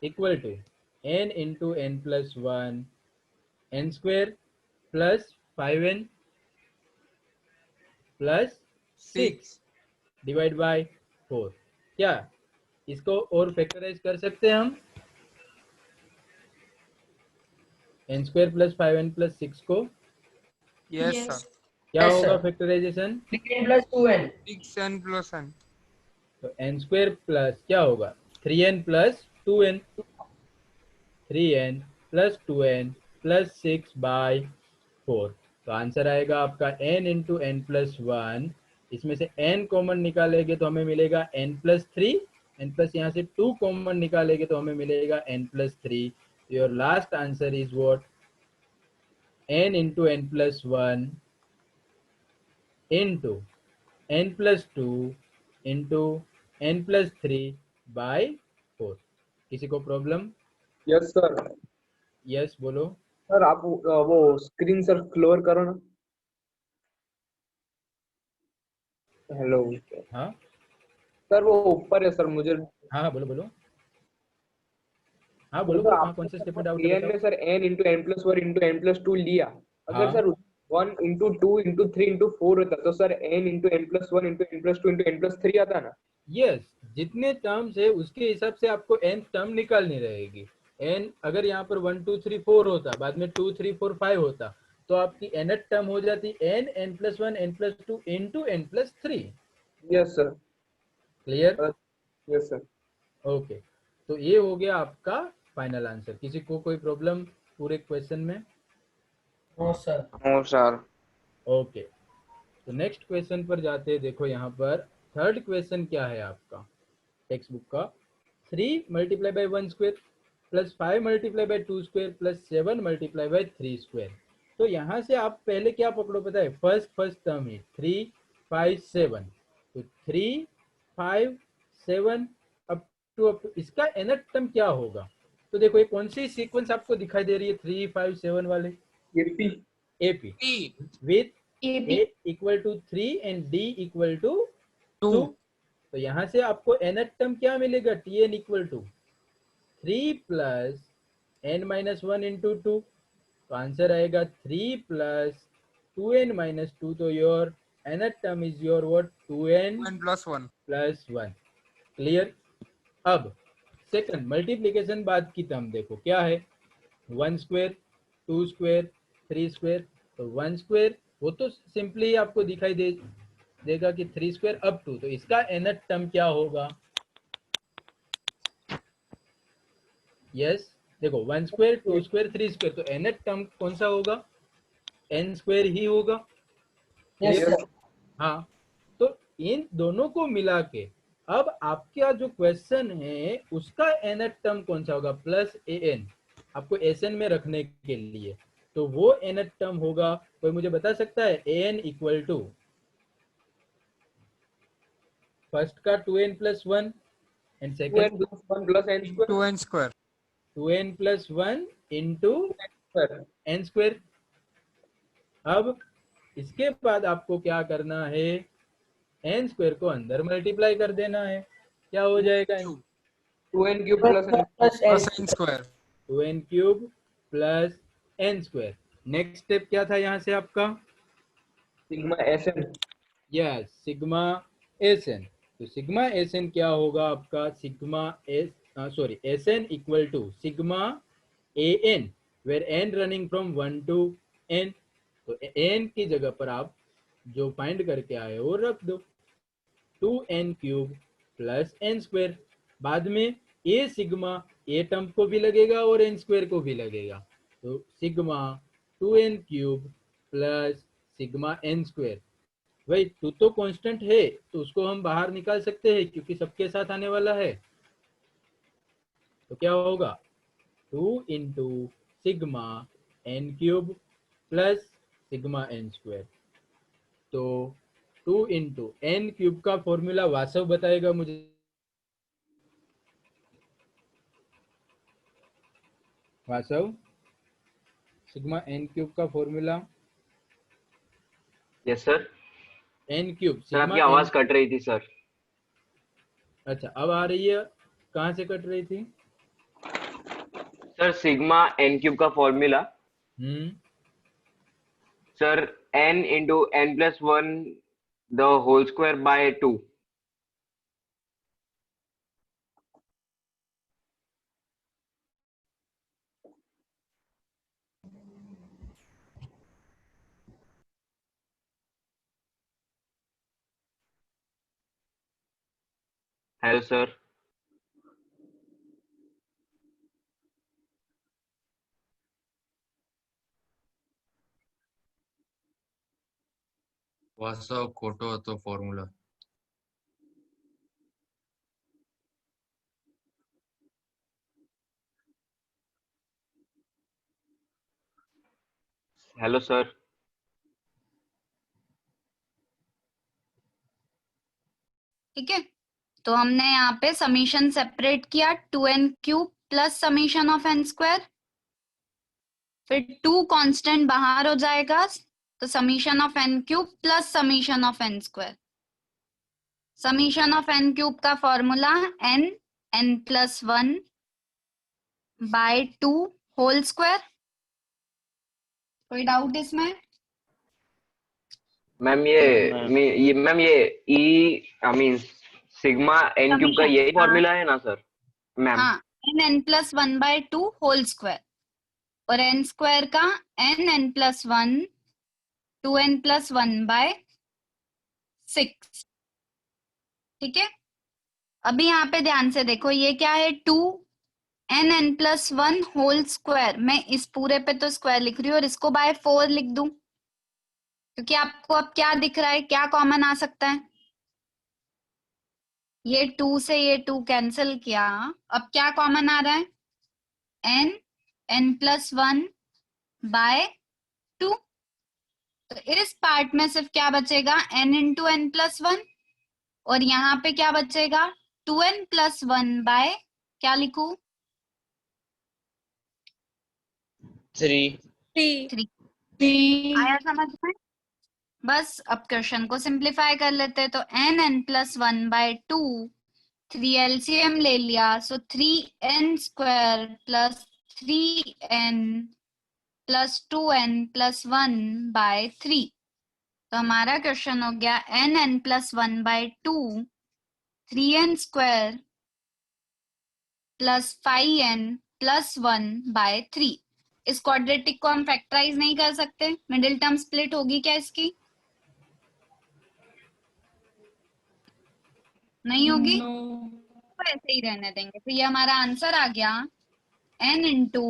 Speaker 3: equal to n into n plus one n square plus 5n plus 6 divide by 4। क्या इसको और फैक्टराइज कर सकते हैं हम, n square plus 5n plus 6 को,
Speaker 2: यस सर,
Speaker 3: क्या
Speaker 8: Yes,
Speaker 3: होगा
Speaker 8: sir.
Speaker 3: Factorization,
Speaker 8: 3n plus 2n।
Speaker 2: 6n plus n।
Speaker 3: तो n स्क्वायर प्लस क्या होगा, 3n plus 2n, 3n plus 2n plus 6 bye 4। तो आंसर आएगा आपका n into n plus one, इसमें से n कॉमन निकालेंगे तो हमें मिलेगा n plus three, n plus यहाँ से 2 कॉमन निकालेंगे तो हमें मिलेगा n plus three. Your last answer is what, n into n plus one into n plus two into n plus three by 4। किसी को प्रॉब्लम,
Speaker 8: यस सर।
Speaker 3: यस बोलो।
Speaker 8: Sir आप वो स्क्रीन सर क्लोर करो ना। हेलो
Speaker 3: हाँ
Speaker 8: सर, वो ऊपर है सर, मुझे
Speaker 3: हाँ हाँ बोलो बोलो, हाँ बोलो
Speaker 8: सर
Speaker 3: बोलो,
Speaker 8: आप
Speaker 3: कौन से स्टेप में डाउट
Speaker 8: एन में
Speaker 3: है
Speaker 8: sir n into n plus one into n plus two लिया, अगर
Speaker 3: हाँ।
Speaker 8: सर 1 इंटू 2 इंटू 3 इंटू 4 होता तो sir n into n plus one into n plus two into n plus three आता ना।
Speaker 3: यस, जितने टर्म्स है उसके हिसाब से आपको n टर्म निकालनी रहेगी। n अगर यहाँ पर 1 2 3 4 होता, बाद में 2 3 4 5 होता, तो आपकी nth टर्म हो जाती n n plus one n plus two into n plus three.
Speaker 8: Yes sir.
Speaker 3: Clear,
Speaker 8: yes sir.
Speaker 3: Okay. तो ये हो गया आपका फाइनल आंसर। किसी को कोई प्रॉब्लम पूरे क्वेश्चन में?
Speaker 8: No sir.
Speaker 2: No sir.
Speaker 3: Okay, तो नेक्स्ट क्वेश्चन पर जाते हैं। देखो यहाँ पर थर्ड क्वेश्चन क्या है आपका टेक्स्ट बुक का, 3 multiply by 1 square plus 5 multiply by 2 square plus 7 multiply by 3 square. तो यहाँ से आप पहले क्या पकड़ो पता है, फर्स्ट टर्म है 3 5 7, तो 3 5 7 अप टू इसका nth टर्म क्या होगा। तो देखो ये कौन सी सीक्वेंस आपको दिखाई दे रही है, 3 5 7 वाले,
Speaker 8: AP.
Speaker 3: AP with a equal to 3 and d equal to 2। तो यहाँ से आपको nth टर्म क्या मिलेगा, tn equal to 3 plus n minus one into two, तो आंसर आएगा 3 प्लस 2n माइनस टू। तो your nth term is your what, 2n
Speaker 2: plus 1
Speaker 3: plus 1। क्लियर। अब सेकंड मल्टीप्लीकेशन बाद की टर्म देखो क्या है, 1 स्क्वायर 2 स्क्वायर 3 स्क्वायर। तो 1 स्क्वायर वो तो सिंपली आपको दिखाई देगा कि 3 स्क्वायर अप टू, तो इसका nth टर्म क्या होगा? यस देखो 1 स्क्वायर 2 स्क्वायर 3 स्क्वायर, तो nth टर्म कौन सा होगा? n स्क्वायर ही होगा। हाँ, तो इन दोनों को मिला के अब आपका जो क्वेश्चन है उसका nth टर्म कौन सा होगा? प्लस an, आपको Sn में रखने के लिए, तो वो nth टर्म होगा। कोई मुझे बता सकता है? an इक्वल टू फर्स्ट का 2n plus 1 and second
Speaker 8: 2n plus 1 plus n square
Speaker 2: 2n square
Speaker 3: 2n plus 1 into
Speaker 8: square.
Speaker 3: n square. अब इसके बाद आपको क्या करना है? n स्क्वायर को अंदर मल्टीप्लाई कर देना है, क्या हो जाएगा?
Speaker 8: 2n cube plus n
Speaker 2: plus n square
Speaker 3: 2n cube plus n square. Next step क्या था यहाँ से आपका?
Speaker 8: sigma Sn.
Speaker 3: Yes sigma Sn। तो सिग्मा Sn क्या होगा आपका? Sigma Sn equal to sigma An where n running from 1 to n। तो n की जगह पर आप जो फाइंड करके आए हो रख दो, 2n cube plus n square. बाद में ए सिग्मा ए टर्म को भी लगेगा और n स्क्वायर को भी लगेगा, तो sigma 2n cube plus sigma n square. भाई टू तो कांस्टेंट है तो उसको हम बाहर निकाल सकते हैं क्योंकि सबके साथ आने वाला है। तो क्या होगा? 2 into sigma n cube plus sigma n square. तो 2 इंटू n क्यूब का फॉर्मूला वासव बताएगा मुझे। वासव सिग्मा n क्यूब का formula.
Speaker 9: Yes sir.
Speaker 3: n cube
Speaker 9: sir आपकी आवाज कट रही थी सर।
Speaker 3: अच्छा अब आ रही है, कहाँ से कट रही थी?
Speaker 9: सर सिग्मा n क्यूब का formula sir n into n plus 1 the whole square by 2। Hello sir.
Speaker 6: वास्तव खोटो હતો ફોર્મ્યુલા।
Speaker 9: Hello sir.
Speaker 1: ठीक है, तो हमने यहाँ पे समीशन सेपरेट किया 2n cube plus summation of n square, फिर 2 कांस्टेंट बाहर हो जाएगा तो summation of n cube plus summation of n square. Summation of n cube का formula n plus 1 by 2 whole square. कोई डाउट इसमें?
Speaker 9: मैम ये ई I mean sigma n cube का यही फॉर्मूला है ना सर? मैम
Speaker 1: हाँ, n plus 1 by 2 whole square और n स्क्वायर का n plus 1 2n plus 1 by 6। ठीक है, अभी यहाँ पे ध्यान से देखो, ये क्या है? 2n plus 1 whole square. मैं इस पूरे पे तो स्क्वायर लिख रही हूँ और इसको बाय 4 लिख दूं, क्योंकि आपको अब क्या दिख रहा है, क्या कॉमन आ सकता है? ये 2 से ये 2 कैंसिल किया, अब क्या कॉमन आ रहा है? n plus 1 by 2। तो इस पार्ट में सिर्फ क्या बचेगा? n इंटू n प्लस 1, और यहाँ पे क्या बचेगा? 2n प्लस 1 बाय क्या लिखू? 3 आया समझ में? बस अब क्वेश्चन को सिंप्लीफाई कर लेते हैं। तो n प्लस 1 बाय 2, 3 एलसीएम ले लिया, so 3n square plus 3n plus 2n plus 1 by 3। तो हमारा क्वेश्चन हो गया n plus 1 by 2, 3n square plus 5n plus 1 by 3। इस क्वाड्रेटिक को हम फैक्टराइज नहीं कर सकते, मिडिल टर्म स्प्लिट होगी क्या इसकी? नहीं होगी, तो ऐसे ही रहने देंगे। तो ये हमारा आंसर आ गया n into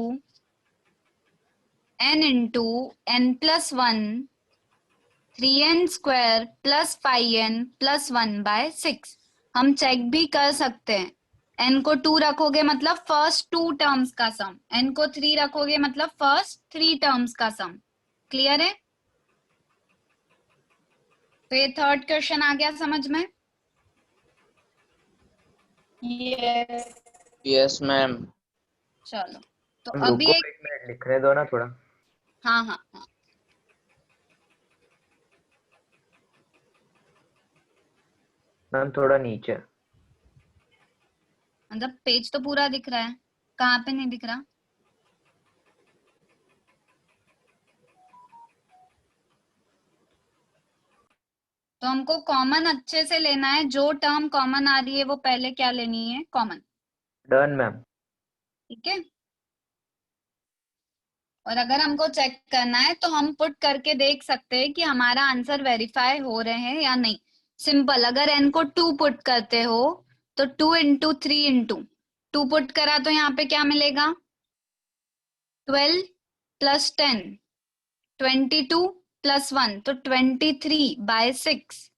Speaker 1: n plus 1 3n square plus 5n plus 1 by 6। हम चेक भी कर सकते हैं, n को 2 रखोगे मतलब फर्स्ट 2 टर्म्स का सम, n को 3 रखोगे मतलब फर्स्ट 3 टर्म्स का सम। क्लियर है? तो ये थर्ड क्वेश्चन आ गया समझ में?
Speaker 5: Yes ma'am.
Speaker 1: चलो तो
Speaker 8: मैम
Speaker 1: अभी
Speaker 8: रुको,
Speaker 1: एक,
Speaker 8: 1 मिनट लिखने दो ना थोड़ा।
Speaker 1: हाँ हाँ हाँ,
Speaker 8: मैम थोड़ा नीचे।
Speaker 1: मतलब पेज तो पूरा दिख रहा है, कहाँ पे नहीं दिख रहा? तो हमको कॉमन अच्छे से लेना है, जो टर्म कॉमन आ रही है वो पहले क्या लेनी है? कॉमन।
Speaker 8: Done ma'am.
Speaker 1: ठीक है, और अगर हमको चेक करना है तो हम पुट करके देख सकते हैं कि हमारा आंसर वेरीफाई हो रहे हैं या नहीं। सिंपल, अगर n को 2 पुट करते हो तो 2 इंटू 3 इंटू 2 पुट करा तो यहाँ पे क्या मिलेगा? 12 प्लस 10 22 प्लस 1 तो 23 बाय 6,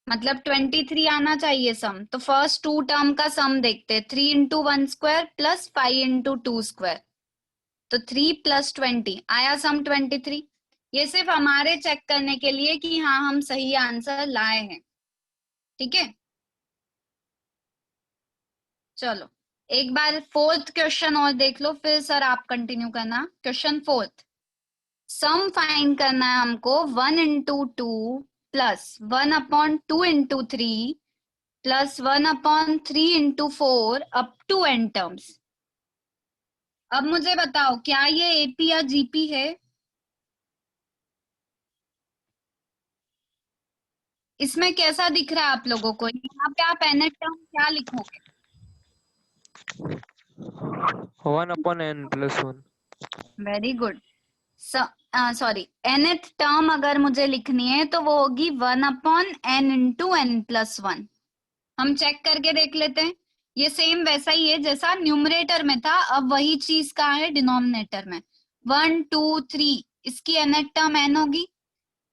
Speaker 1: मतलब 23 आना चाहिए सम। तो फर्स्ट 2 टर्म का सम देखते हैं, 3 into 1 square plus 5 into 2 square, तो 3 प्लस 20 आया सम 23। ये सिर्फ हमारे चेक करने के लिए कि हाँ हम सही आंसर लाए हैं। ठीक है, चलो एक बार फोर्थ क्वेश्चन और देख लो, फिर सर आप कंटिन्यू करना। क्वेश्चन फोर्थ, सम फाइंड करना है हमको 1 into 2 plus 1 upon 2 into 3 plus 1 upon 3 into 4 up to n terms. अब मुझे बताओ क्या ये एपी या जीपी है? इसमें कैसा दिख रहा है आप लोगों को? यहाँ पे आप n टर्म क्या लिखोगे?
Speaker 2: 1/n+1।
Speaker 1: Very good. Sorry, nth term अगर मुझे लिखनी है तो वो होगी 1 अपॉन n इंटू n+1। हम चेक करके देख लेते हैं, ये सेम वैसा ही है जैसा न्यूमरेटर में था, अब वही चीज कहाँ है? डिनोमिनेटर में। 1 2 3 इसकी nth टर्म n होगी,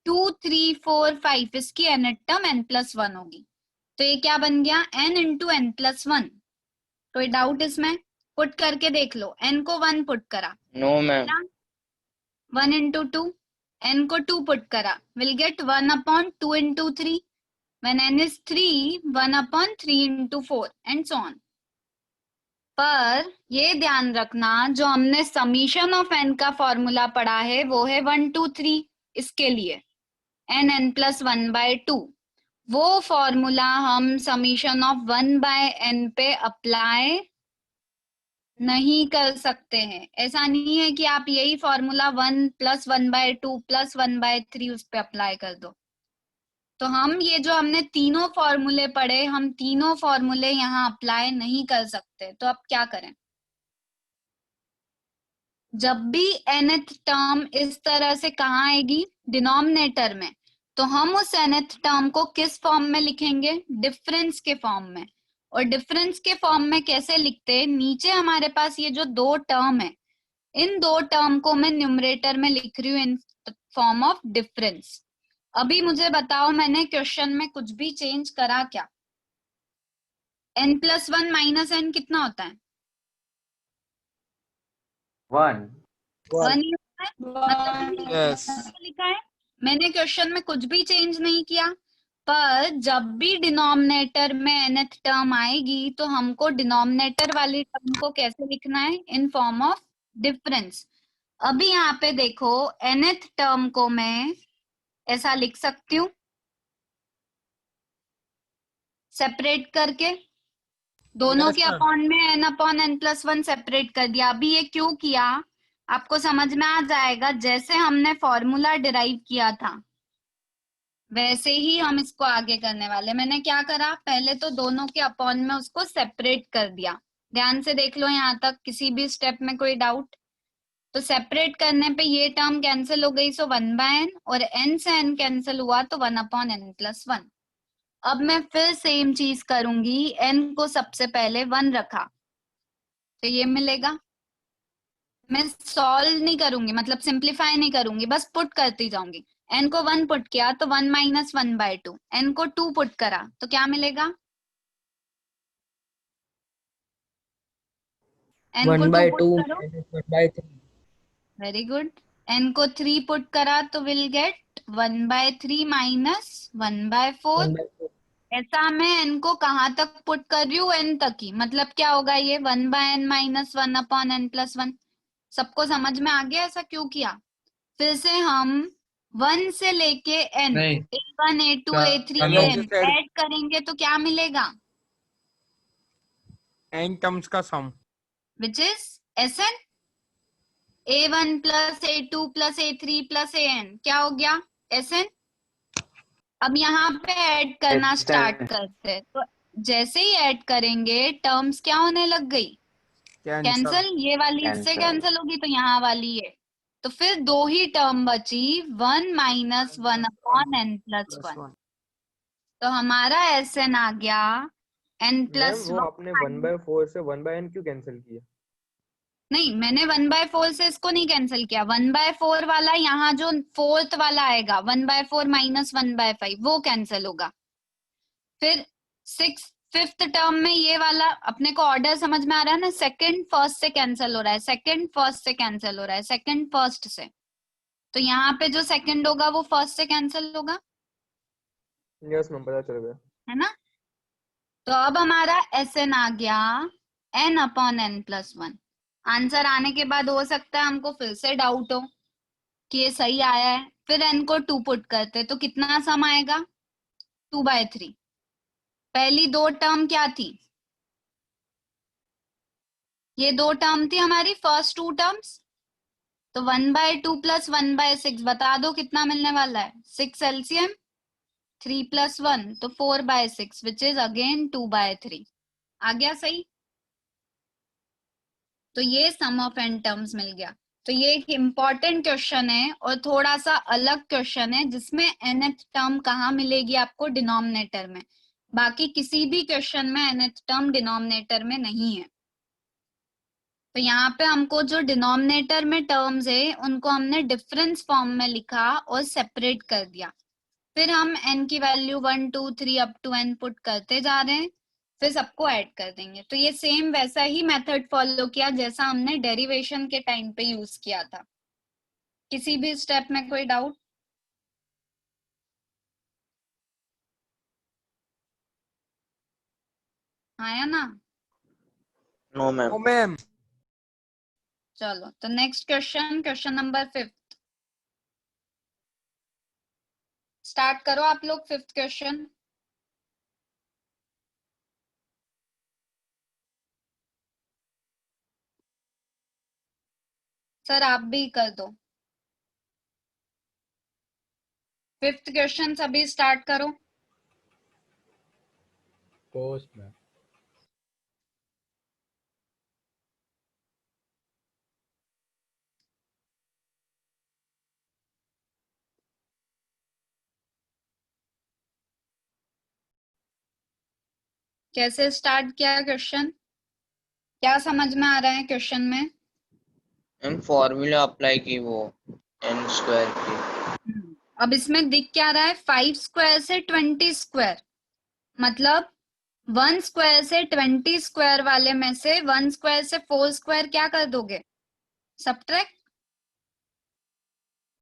Speaker 1: 2 3 4 5 इसकी nth टर्म n+1 होगी। तो ये क्या बन गया? n into n+1। कोई डाउट इसमें? पुट करके देख लो, n को 1 पुट करा,
Speaker 5: नो मैम।
Speaker 1: 1 इंटू 2, n को 2 पुट करा, will get 1 upon 2 into 3, when n is 3, 1 upon 3 into 4 and so on। पर ये ध्यान रखना, जो हमने समीशन ऑफ n का फॉर्मूला पढ़ा है वो है 1 2 3, इसके लिए n+1/2। वो फॉर्मूला हम समीशन ऑफ 1/n पे अप्लाई नहीं कर सकते हैं। ऐसा नहीं है कि आप यही फॉर्मूला 1 + 1/2 + 1/3 उस पे अप्लाई कर दो। तो हम ये जो हमने तीनों फॉर्मूले पढ़े, हम तीनों फॉर्मूले यहाँ अप्लाई नहीं कर सकते। तो अब क्या करें? जब भी nth टर्म इस तरह से कहाँ आएगी? डिनोमिनेटर में, तो हम उस nth टर्म को किस फॉर्म में लिखेंगे? डिफरेंस के फॉर्म में। और डिफरेंस के फॉर्म में कैसे लिखते हैं? नीचे हमारे पास ये जो 2 टर्म है, इन 2 टर्म को मैं न्यूमरेटर में लिख रही हूँ इन फॉर्म ऑफ डिफरेंस। अभी मुझे बताओ, मैंने क्वेश्चन में कुछ भी चेंज करा क्या? n+1 माइनस n कितना होता है?
Speaker 8: 1।
Speaker 1: 1 ही होता है, मतलब मैंने
Speaker 2: Yes.
Speaker 1: लिखा है, मैंने क्वेश्चन में कुछ भी चेंज नहीं किया। पर जब भी डिनोमिनेटर में nth टर्म आएगी तो हमको डिनोमिनेटर वाली टर्म को कैसे लिखना है? In form of difference. अभी यहाँ पे देखो, nth टर्म को मैं ऐसा लिख सकती हूँ सेपरेट करके, दोनों
Speaker 2: Yes,
Speaker 1: के
Speaker 2: ma'am.
Speaker 1: अपॉन में n/n+1 सेपरेट कर दिया। अभी ये क्यों किया आपको समझ में आ जाएगा। जैसे हमने फॉर्मूला डिराइव किया था वैसे ही हम इसको आगे करने वाले। मैंने क्या करा, पहले तो दोनों के अपॉन में उसको सेपरेट कर दिया, ध्यान से देख लो यहाँ तक, किसी भी स्टेप में कोई डाउट? तो सेपरेट करने पे ये टर्म कैंसिल हो गई, सो 1/n, और n से n कैंसिल हुआ तो 1/n+1। अब मैं फिर सेम चीज करूंगी, n को सबसे पहले 1 रखा तो ये मिलेगा। मैं सॉल्व नहीं करूंगी, मतलब सिंप्लीफाई नहीं करूंगी, बस पुट करती जाऊंगी। n को 1 पुट किया तो 1 - 1/2, n को 2 पुट करा तो क्या मिलेगा? n को 2 पुट करो, वेरी गुड। n को 3 पुट करा तो विल गेट 1/3 - 1/4। ऐसा मैं n को कहाँ तक पुट कर रही हूँ? n तक ही, मतलब क्या होगा ये 1/n - 1/n+1। सबको समझ में आ गया ऐसा क्यों किया? फिर से हम 1 से लेके n,
Speaker 6: नहीं
Speaker 1: a1 a2 a3
Speaker 2: hello
Speaker 1: an add करेंगे तो क्या मिलेगा?
Speaker 2: n टर्म्स का sum.
Speaker 1: Which is Sn, a1 + a2 + a3 + an क्या हो गया? Sn। अब यहाँ पे ऐड करना स्टार्ट करते हैं, तो जैसे ही ऐड करेंगे टर्म्स क्या होने लग गई? कैंसिल। ये वाली इससे कैंसिल होगी तो यहाँ वाली ये, तो फिर 2 ही टर्म बची, 1 - 1/n+1। तो हमारा Sn आ गया
Speaker 8: मैम वो आपने
Speaker 1: n+1।
Speaker 8: 1/4 से 1/n क्यों कैंसिल किया?
Speaker 1: नहीं, मैंने 1/4 से इसको नहीं कैंसिल किया, 1/4 वाला यहाँ जो फोर्थ वाला आएगा 1/4 - 1/5 वो कैंसिल होगा। फिर 5th टर्म में ये वाला, अपने को ऑर्डर समझ में आ रहा है ना? सेकंड फर्स्ट से कैंसिल हो रहा है, सेकंड फर्स्ट से कैंसिल हो रहा है, सेकंड फर्स्ट से। तो यहाँ पे जो सेकंड होगा वो फर्स्ट से कैंसिल होगा,
Speaker 8: यस मैम, पता चल गया।
Speaker 1: है ना? तो अब हमारा Sn आ गया n/n+1। आंसर आने के बाद हो सकता है हमको फिर से डाउट हो कि ये सही आया है, फिर n को 2 पुट करते तो कितना सम आएगा? 2/3। पहली 2 टर्म क्या थी? ये 2 टर्म थी हमारी फर्स्ट 2 टर्म्स, तो 1/2 + 1/6 बता दो कितना मिलने वाला है? 6 LCM, 3 + 1 तो 4/6 विच इज अगेन 2/3। आ गया सही? तो ये सम ऑफ n टर्म्स मिल गया। तो ये एक इम्पॉर्टेंट क्वेश्चन है और थोड़ा सा अलग क्वेश्चन है, जिसमें nth टर्म कहाँ मिलेगी आपको? डिनोमिनेटर में। बाकी किसी भी क्वेश्चन में nth टर्म डिनोमिनेटर में नहीं है। तो यहाँ पे हमको जो डिनोमिनेटर में टर्म्स है उनको हमने डिफरेंस फॉर्म में लिखा और सेपरेट कर दिया। फिर हम n की value 1 2 3 up to n put करते जा रहे हैं, फिर सबको ऐड कर देंगे। तो ये सेम वैसा ही मेथड फॉलो किया जैसा हमने डेरिवेशन के टाइम पे यूज किया था। किसी भी स्टेप में कोई डाउट? आया ना?
Speaker 5: No ma'am.
Speaker 2: ओ मैम,
Speaker 1: चलो तो next question, question number 5 start करो आप लोग। 5th question. सर आप भी कर दो। 5th क्वेश्चन सभी स्टार्ट करो।
Speaker 3: पोस्ट में
Speaker 1: कैसे स्टार्ट किया क्वेश्चन? क्या समझ में आ रहा है क्वेश्चन में?
Speaker 5: मैम फॉर्मूला अप्लाई की वो n² की।
Speaker 1: अब इसमें दिख क्या रहा है? 5 स्क्वायर से 20 स्क्वायर, मतलब 1 स्क्वायर से 20 स्क्वायर वाले में से 1 स्क्वायर से 4 स्क्वायर क्या कर दोगे? सब्ट्रैक्ट,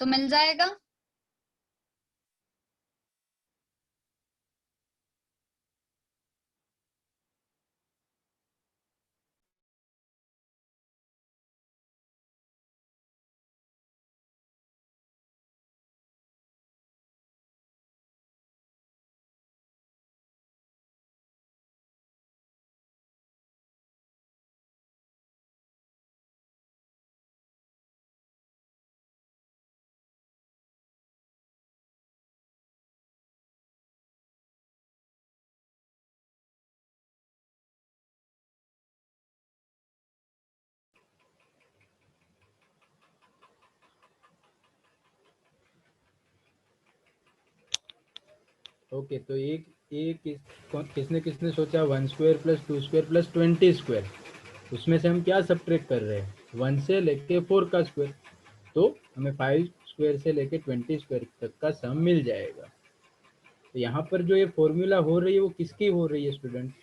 Speaker 1: तो मिल जाएगा।
Speaker 3: ओके, तो किसने किसने सोचा 1 square plus 2 square plus 20 square, उसमें से हम क्या सब्ट्रैक्ट कर रहे हैं, 1 से लेके 4 का स्क्वायर, तो हमें 5 स्क्वायर से लेके 20 स्क्वायर तक का सम मिल जाएगा। तो यहाँ पर जो ये फॉर्मूला हो रही है वो किसकी हो रही है स्टूडेंट,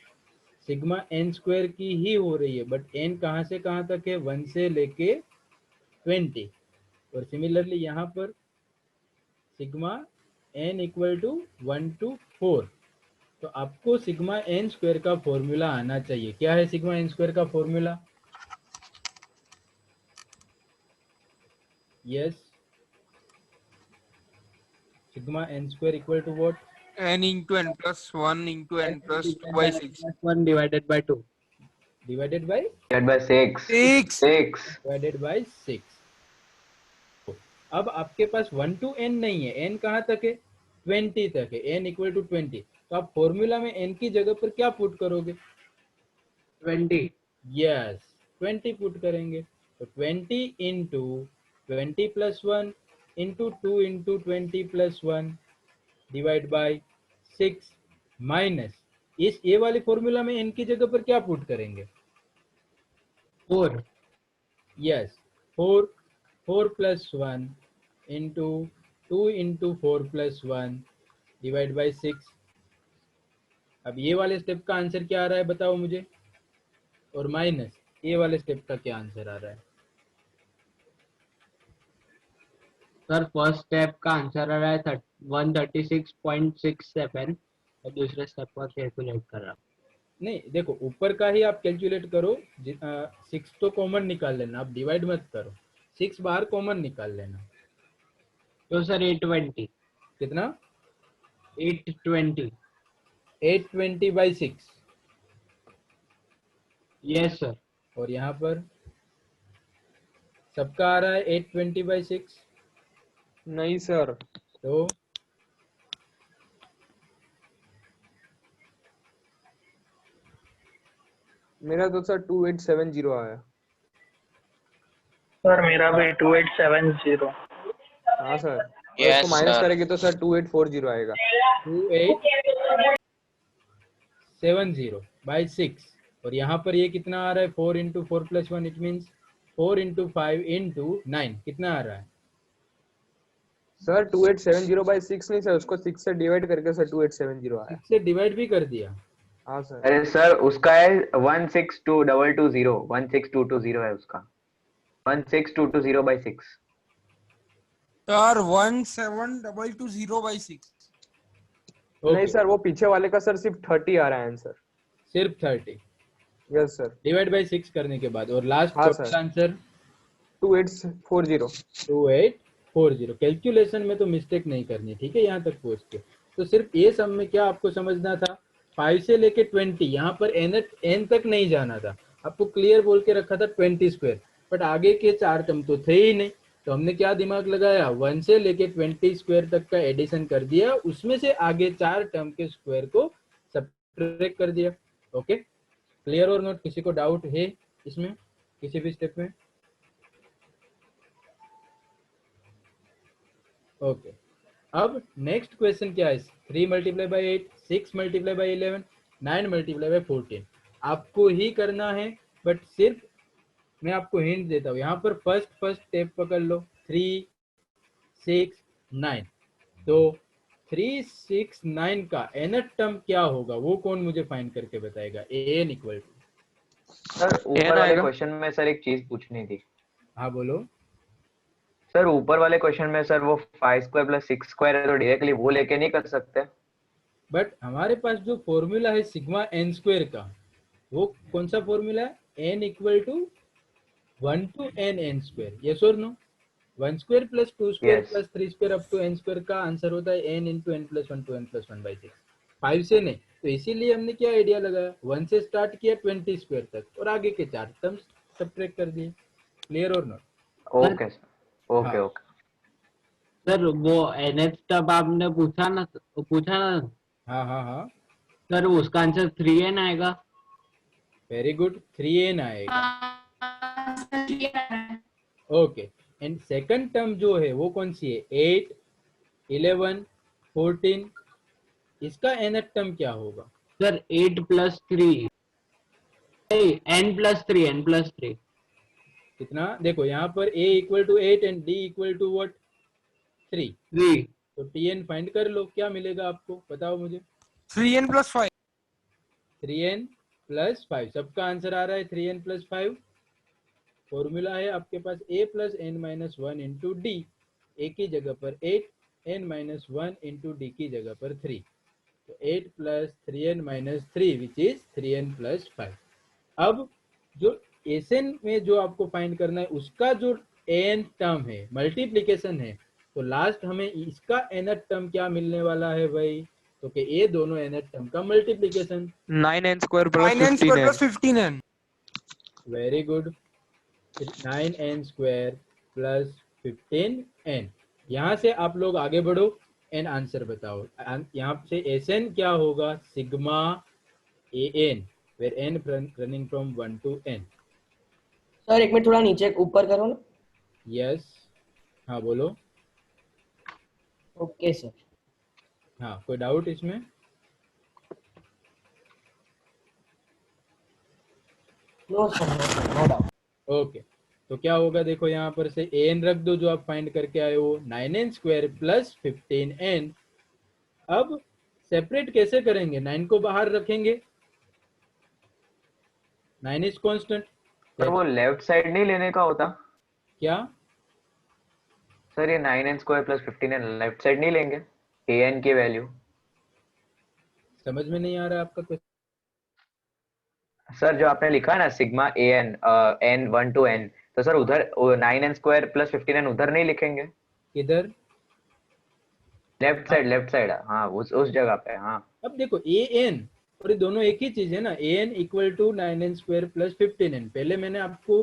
Speaker 3: सिग्मा एन स्क्वायर की ही हो रही है, बट एन कहाँ से कहाँ तक है, 1 से लेके 20। और सिमिलरली यहाँ पर sigma n equal to 1 to 4, तो आपको सिग्मा एन स्क्वायर का फॉर्मूला आना चाहिए। क्या है सिग्मा एन स्क्वायर का formula? Yes, sigma n square equal to what?
Speaker 2: n into n plus 1 into n plus 2 by 6.
Speaker 8: 1 divided by 2.
Speaker 3: Divided by
Speaker 9: 6
Speaker 3: divided by 6। अब आपके पास 1 to n नहीं है, n कहाँ तक है, 20 तक है, n इक्वल टू 20। तो आप फॉर्मूला में n की जगह पर क्या पुट करोगे?
Speaker 8: 20.
Speaker 3: यस, 20 पुट करेंगे। तो 20 into 20 plus 1 into 2 into 20 plus 1 divide by 6 minus इस ए वाले फॉर्मूला में n की जगह पर क्या पुट करेंगे?
Speaker 8: 4.
Speaker 3: Yes, 4 plus 1 into 2 into 4 plus 1 divide by 6। अब ये वाले स्टेप का आंसर क्या आ रहा है बताओ मुझे, और माइनस ये वाले स्टेप का क्या आंसर आ रहा है?
Speaker 8: सर फर्स्ट स्टेप का आंसर आ रहा है 136.67 और दूसरे स्टेप का कैलकुलेट कर रहा हूँ।
Speaker 3: नहीं देखो, ऊपर का ही आप कैलकुलेट करो, 6 तो कॉमन निकाल लेना, आप डिवाइड मत करो, 6 बाहर कॉमन निकाल लेना।
Speaker 8: तो सर 820.
Speaker 3: कितना?
Speaker 8: 820.
Speaker 3: 820 बाई 6।
Speaker 8: Yes sir.
Speaker 3: और यहाँ पर सबका आ रहा है 820 बाई 6।
Speaker 8: नहीं सर.
Speaker 3: तो
Speaker 8: मेरा तो सर 2870 आया।
Speaker 10: सर मेरा भी 2870।
Speaker 8: हाँ सर,
Speaker 5: Yes,
Speaker 8: इसको माइनस
Speaker 5: sir.
Speaker 8: करेंगे तो सर 2840 आएगा।
Speaker 3: 2870 बाई 6। और यहाँ पर ये कितना आ रहा है, 4 into 4 plus 1, it means 4 into 5 into 9, कितना आ रहा है?
Speaker 8: सर 2870 बाई 6 नहीं सर, उसको 6 से डिवाइड करके सर 2870 आया।
Speaker 3: 6 से डिवाइड भी कर दिया?
Speaker 8: हाँ सर।
Speaker 9: अरे सर उसका है 16220, 16220 है उसका, 16220 by 6।
Speaker 2: Sir 17220 by 6.
Speaker 8: नहीं सर, वो पीछे वाले का सर सिर्फ 30 आ रहा है आंसर।
Speaker 3: सिर्फ 30?
Speaker 8: Yes sir.
Speaker 3: डिवाइड बाई 6 करने के बाद। और लास्ट
Speaker 8: हाँ
Speaker 3: का आंसर
Speaker 8: 2840।
Speaker 3: 2840। कैलकुलेशन में तो मिस्टेक नहीं करनी, ठीक है, यहाँ तक पहुँच के। तो सिर्फ ये सम में क्या आपको समझना था, 5 से लेके 20, यहाँ पर n तक नहीं जाना था, आपको क्लियर बोल के रखा था 20 स्क्वायर, बट आगे के 4 टर्म तो थे ही नहीं, तो हमने क्या दिमाग लगाया, 1 से लेके 20 स्क्वायर तक का एडिशन कर दिया, उसमें से आगे 4 टर्म के स्क्वायर को सब्ट्रैक्ट कर दिया। ओके, क्लियर और नोट? किसी को डाउट है इसमें किसी भी स्टेप में? ओके, अब नेक्स्ट क्वेश्चन क्या है, 3 multiply by 8, 6 multiply by 11, 9 multiply by 14 आपको ही करना है, बट सिर्फ मैं आपको हिंट देता हूँ, यहाँ पर फर्स्ट स्टेप पकड़ लो, 3, 6, 9। तो 3, 6, 9 का nth टर्म क्या होगा, वो कौन मुझे फाइंड करके बताएगा? an इक्वल टू,
Speaker 9: सर ऊपर वाले क्वेश्चन में सर एक चीज पूछनी थी।
Speaker 3: हाँ बोलो
Speaker 9: सर, ऊपर वाले क्वेश्चन में सर वो 5 स्क्वायर प्लस 6 स्क्वायर है, तो डायरेक्टली वो लेके नहीं कर सकते?
Speaker 3: बट हमारे पास जो फॉर्मूला है सिग्मा एन स्क्वायर का, वो कौन सा फॉर्मूला है, n equal to 1 to n स्क्वायर, यस और no? 1 square plus 2 square plus 3 square up to n square का आंसर होता है n into n plus 1 to n plus 1 by 6, 5 से नहीं। तो इसीलिए हमने क्या आइडिया लगाया, 1 से स्टार्ट किया 20 स्क्वायर तक, और आगे के 4 टर्म्स सब्ट्रैक्ट कर दिए। क्लियर और not?
Speaker 9: Okay sir, okay okay.
Speaker 8: Sir वो nth टर्म आपने पूछा ना?
Speaker 3: हाँ हाँ हाँ
Speaker 8: सर उसका आंसर 3n आएगा।
Speaker 3: वेरी गुड, 3n आएगा। ओके, एंड सेकंड टर्म जो है वो कौन सी है, 8, 11, 14, इसका nth टर्म क्या होगा?
Speaker 11: सर 8+3 n+3
Speaker 3: कितना? देखो यहाँ पर a equal to 8 and d equal to what? 3।
Speaker 11: 3
Speaker 3: तो tn फाइंड कर लो, क्या मिलेगा आपको बताओ मुझे।
Speaker 2: 3n plus 5.
Speaker 3: 3n प्लस 5, सबका आंसर आ रहा है 3n प्लस 5। फॉर्मूला है आपके पास a plus n minus 1 into D, a की जगह पर 8, n माइनस 1 इंटू डी की जगह पर 3, तो 8 plus 3n minus 3 which is 3n plus 5। अब जो Sn में जो आपको फाइंड करना है उसका जो an टर्म है, मल्टीप्लीकेशन है, तो लास्ट हमें इसका nth टर्म क्या मिलने वाला है भाई? तो कि ये दोनों nth टर्म का multiplication.
Speaker 2: 9n square plus 15n.
Speaker 3: Very good, 9n square plus 15n। यहाँ से आप लोग आगे बढ़ो एन आंसर बताओ। यहाँ से Sn क्या होगा? Sigma an, where n running from 1 to n।
Speaker 12: Sir एक मिनट थोड़ा नीचे ऊपर करो ना।
Speaker 3: यस, हाँ बोलो।
Speaker 12: Okay sir.
Speaker 3: हाँ, कोई डाउट इसमें?
Speaker 12: No sir, no doubt.
Speaker 3: Okay, तो क्या होगा देखो यहाँ पर से an रख दो जो आप फाइंड करके आए हो, 9n स्क्वायर प्लस 15n। अब सेपरेट कैसे करेंगे? 9 को बाहर रखेंगे, 9 इज कांस्टेंट।
Speaker 9: सर वो लेफ्ट साइड नहीं लेने का होता
Speaker 3: क्या?
Speaker 9: सर ये 9n square plus 15n left side नहीं लेंगे an की वैल्यू?
Speaker 3: समझ में नहीं आ रहा है आपका क्वेश्चन?
Speaker 9: सर जो आपने लिखा है ना sigma an n 1 to n, तो सर उधर 9n स्क्वायर प्लस 15n उधर नहीं लिखेंगे?
Speaker 3: किधर?
Speaker 9: लेफ्ट साइड हाँ, उस जगह पे। हाँ
Speaker 3: अब देखो an और ये दोनों एक ही चीज है ना, an equal to 9n square plus 15n। पहले मैंने आपको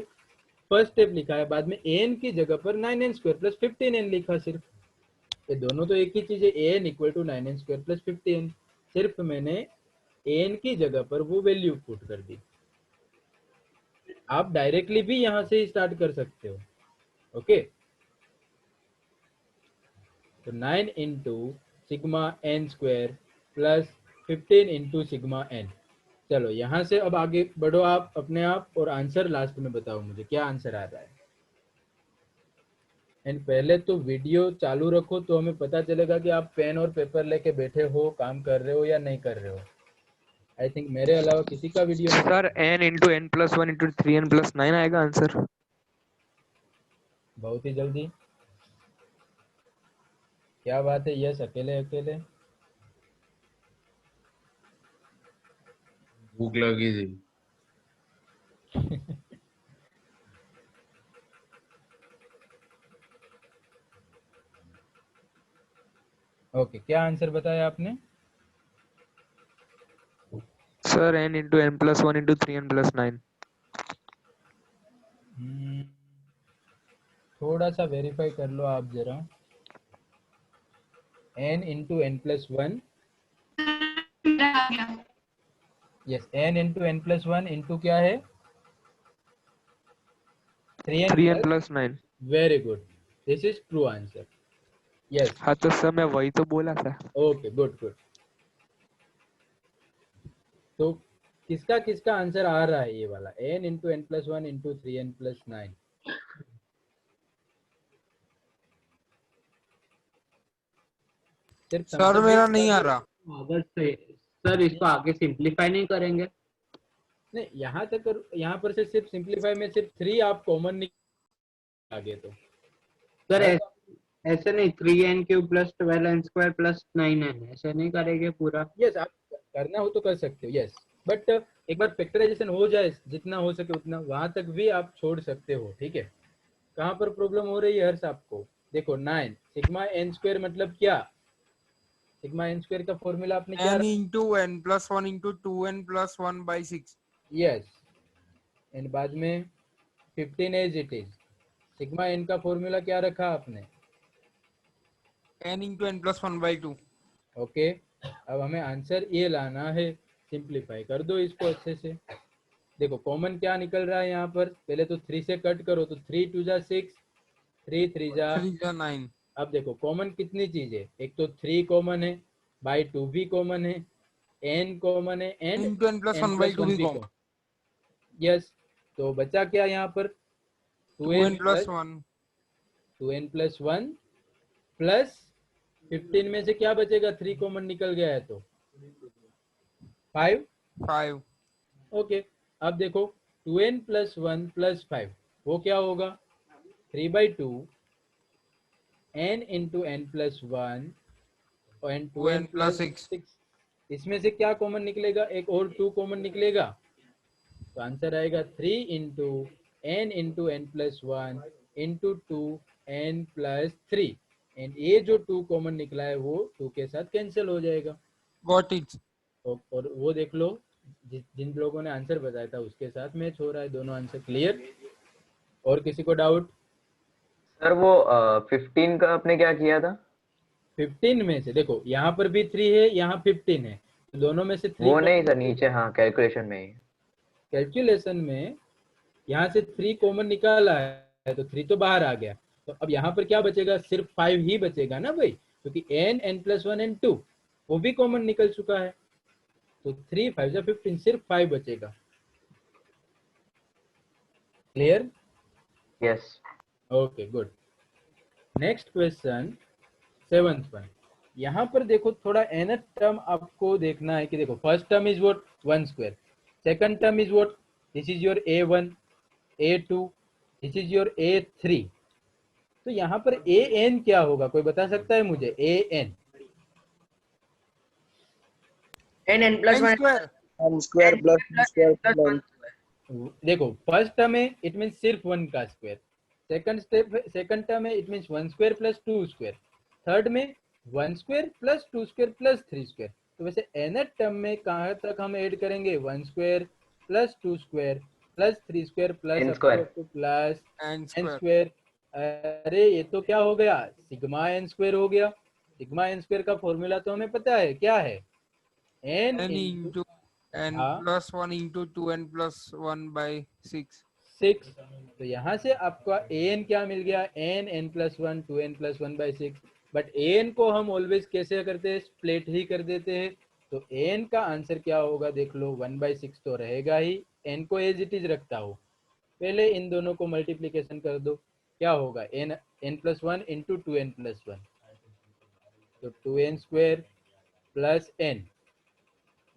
Speaker 3: फर्स्ट स्टेप लिखा है, बाद में an की जगह पर 9n स्क्वायर प्लस 15n लिखा। सिर्फ ये दोनों तो एक ही चीज है, an equal to 9n square plus 15n। सिर्फ मैंने an की जगह पर वो वैल्यू पुट कर दी। आप डायरेक्टली भी यहां से स्टार्ट कर सकते हो। ओके, तो 9 into sigma n square plus 15 into sigma n। चलो यहाँ से अब आगे बढ़ो आप अपने आप, और आंसर लास्ट में बताओ मुझे क्या आंसर आ रहा है। एंड पहले तो वीडियो चालू रखो तो हमें पता चलेगा कि आप पेन और पेपर लेके बैठे हो, काम कर रहे हो या नहीं कर रहे हो। आई थिंक मेरे अलावा किसी का वीडियो नहीं।
Speaker 2: Sir n into n plus 1 into 3n plus 9 आएगा आंसर।
Speaker 3: बहुत ही जल्दी, क्या बात है। यस, अकेले अकेले
Speaker 6: भूख लगी थी।
Speaker 3: ओके, क्या आंसर बताया आपने?
Speaker 2: Sir n into n plus 1 into 3n plus 9।
Speaker 3: थोड़ा सा वेरीफाई कर लो आप जरा। n into n plus 1, yes, n into n plus 1 into क्या है?
Speaker 2: 3n plus 9।
Speaker 3: Very good, this is true answer. Yes,
Speaker 2: हाँ तो सर मैं वही तो बोला था।
Speaker 3: Okay, good good. तो किसका किसका आंसर आ रहा है ये वाला? n into n plus 1 into 3n plus 9।
Speaker 2: Sir मेरा नहीं आ रहा।
Speaker 11: अगर सर इसको आगे सिंपलीफाई नहीं करेंगे?
Speaker 3: नहीं, यहाँ तक, यहाँ पर से सिर्फ सिंपलीफाई में सिर्फ 3 आप कॉमन नहीं आगे तो
Speaker 11: सर ऐसे नहीं, 3n cube plus 12n square plus 9n ऐसे नहीं करेंगे पूरा?
Speaker 3: यस, आप करना हो तो कर सकते हो। यस, बट एक बार फैक्टराइजेशन हो जाए जितना हो सके उतना, वहां तक भी आप छोड़ सकते हो। ठीक है, कहाँ पर प्रॉब्लम हो रही है हर्ष आपको? देखो 9 सिग्मा n स्क्वायर मतलब क्या? सिग्मा n स्क्वायर का फॉर्मूला आपने क्या?
Speaker 2: n into n plus 1 into 2n plus 1 by 6।
Speaker 3: Yes, and बाद में 15 as it is. Sigma n का फॉर्मूला क्या रखा आपने?
Speaker 2: n into n plus 1 by 2।
Speaker 3: Okay, अब हमें आंसर ये लाना है। सिंप्लीफाई कर दो इसको अच्छे से। देखो कॉमन क्या निकल रहा है यहाँ पर? पहले तो 3 से कट करो, तो 3 2 जा 6, 3 3 जा
Speaker 2: 9।
Speaker 3: अब देखो कॉमन कितनी चीज है? एक तो 3 कॉमन है, बाई टू भी कॉमन है, n कॉमन है and
Speaker 2: into n plus 1 by 2 भी कॉमन।
Speaker 3: यस, तो बचा क्या यहाँ पर
Speaker 2: 2n plus 1
Speaker 3: 2n plus 1 plus 15 में से क्या बचेगा, 3 कॉमन निकल गया है तो 5। ओके, अब देखो 2n प्लस 1 प्लस 5 वो क्या होगा 3/2 n इंटू n प्लस 1 और 2n प्लस 6। इसमें से क्या कॉमन निकलेगा, एक और 2 कॉमन निकलेगा, तो आंसर आएगा 3 into n plus 1 into 2n plus 3 and ये जो 2 कॉमन निकला है वो 2 के साथ कैंसिल हो जाएगा।
Speaker 2: Got it.
Speaker 3: और वो देख लो जिन लोगों ने आंसर बताया था उसके साथ मैच हो रहा है, दोनों आंसर क्लियर। और किसी को डाउट?
Speaker 9: सर वो 15 का आपने क्या किया था?
Speaker 3: 15 में से देखो यहाँ पर भी 3 है, यहाँ 15 है, तो दोनों में से 3
Speaker 9: वो नहीं सर, नीचे हाँ कैलकुलेशन में ही।
Speaker 3: कैलकुलेशन में यहाँ से 3 कॉमन निकाला है तो 3 तो बाहर आ गया, तो अब यहाँ पर क्या बचेगा, सिर्फ 5 ही बचेगा ना भाई, क्योंकि n प्लस 1 n 2 वो भी कॉमन निकल चुका है, तो 3 5 जा 15, सिर्फ 5 बचेगा। Clear?
Speaker 9: Yes.
Speaker 3: Okay good. Next question 7th one. यहाँ पर देखो थोड़ा nth टर्म आपको देखना है कि देखो first term is what 1 square, second term is what, this is your a1 a2, this is your a3, तो यहाँ पर an क्या होगा, कोई बता सकता है मुझे? an
Speaker 12: n plus 1 n square plus n square plus 1
Speaker 3: देखो फर्स्ट टर्म है इट मीन सिर्फ 1 का स्क्वायर, सेकंड टर्म है it mean 1 square plus 2 square, third में 1 square plus 2 square plus 3 square. तो वैसे nth टर्म में कहाँ तक हम ऐड करेंगे, 1 square plus 2 square plus 3 square plus plus n square. अरे ये तो क्या हो गया, सिग्मा n स्क्वायर हो गया। सिग्मा n स्क्वायर का फॉर्मूला तो हमें पता है क्या है, n
Speaker 2: into n plus 1 into 2n plus 1 by 6।
Speaker 3: तो यहाँ से आपका an क्या मिल गया, n plus 1 2n plus 1 by 6, but an को हम ऑलवेज कैसे करते हैं, स्प्लिट ही कर देते हैं, तो an का आंसर क्या होगा देख लो, 1/6 तो रहेगा ही, n को एज इट इज रखता हो, पहले इन दोनों को मल्टीप्लीकेशन कर दो, क्या होगा n plus 1 into 2n plus 1, तो 2n स्क्वायर प्लस n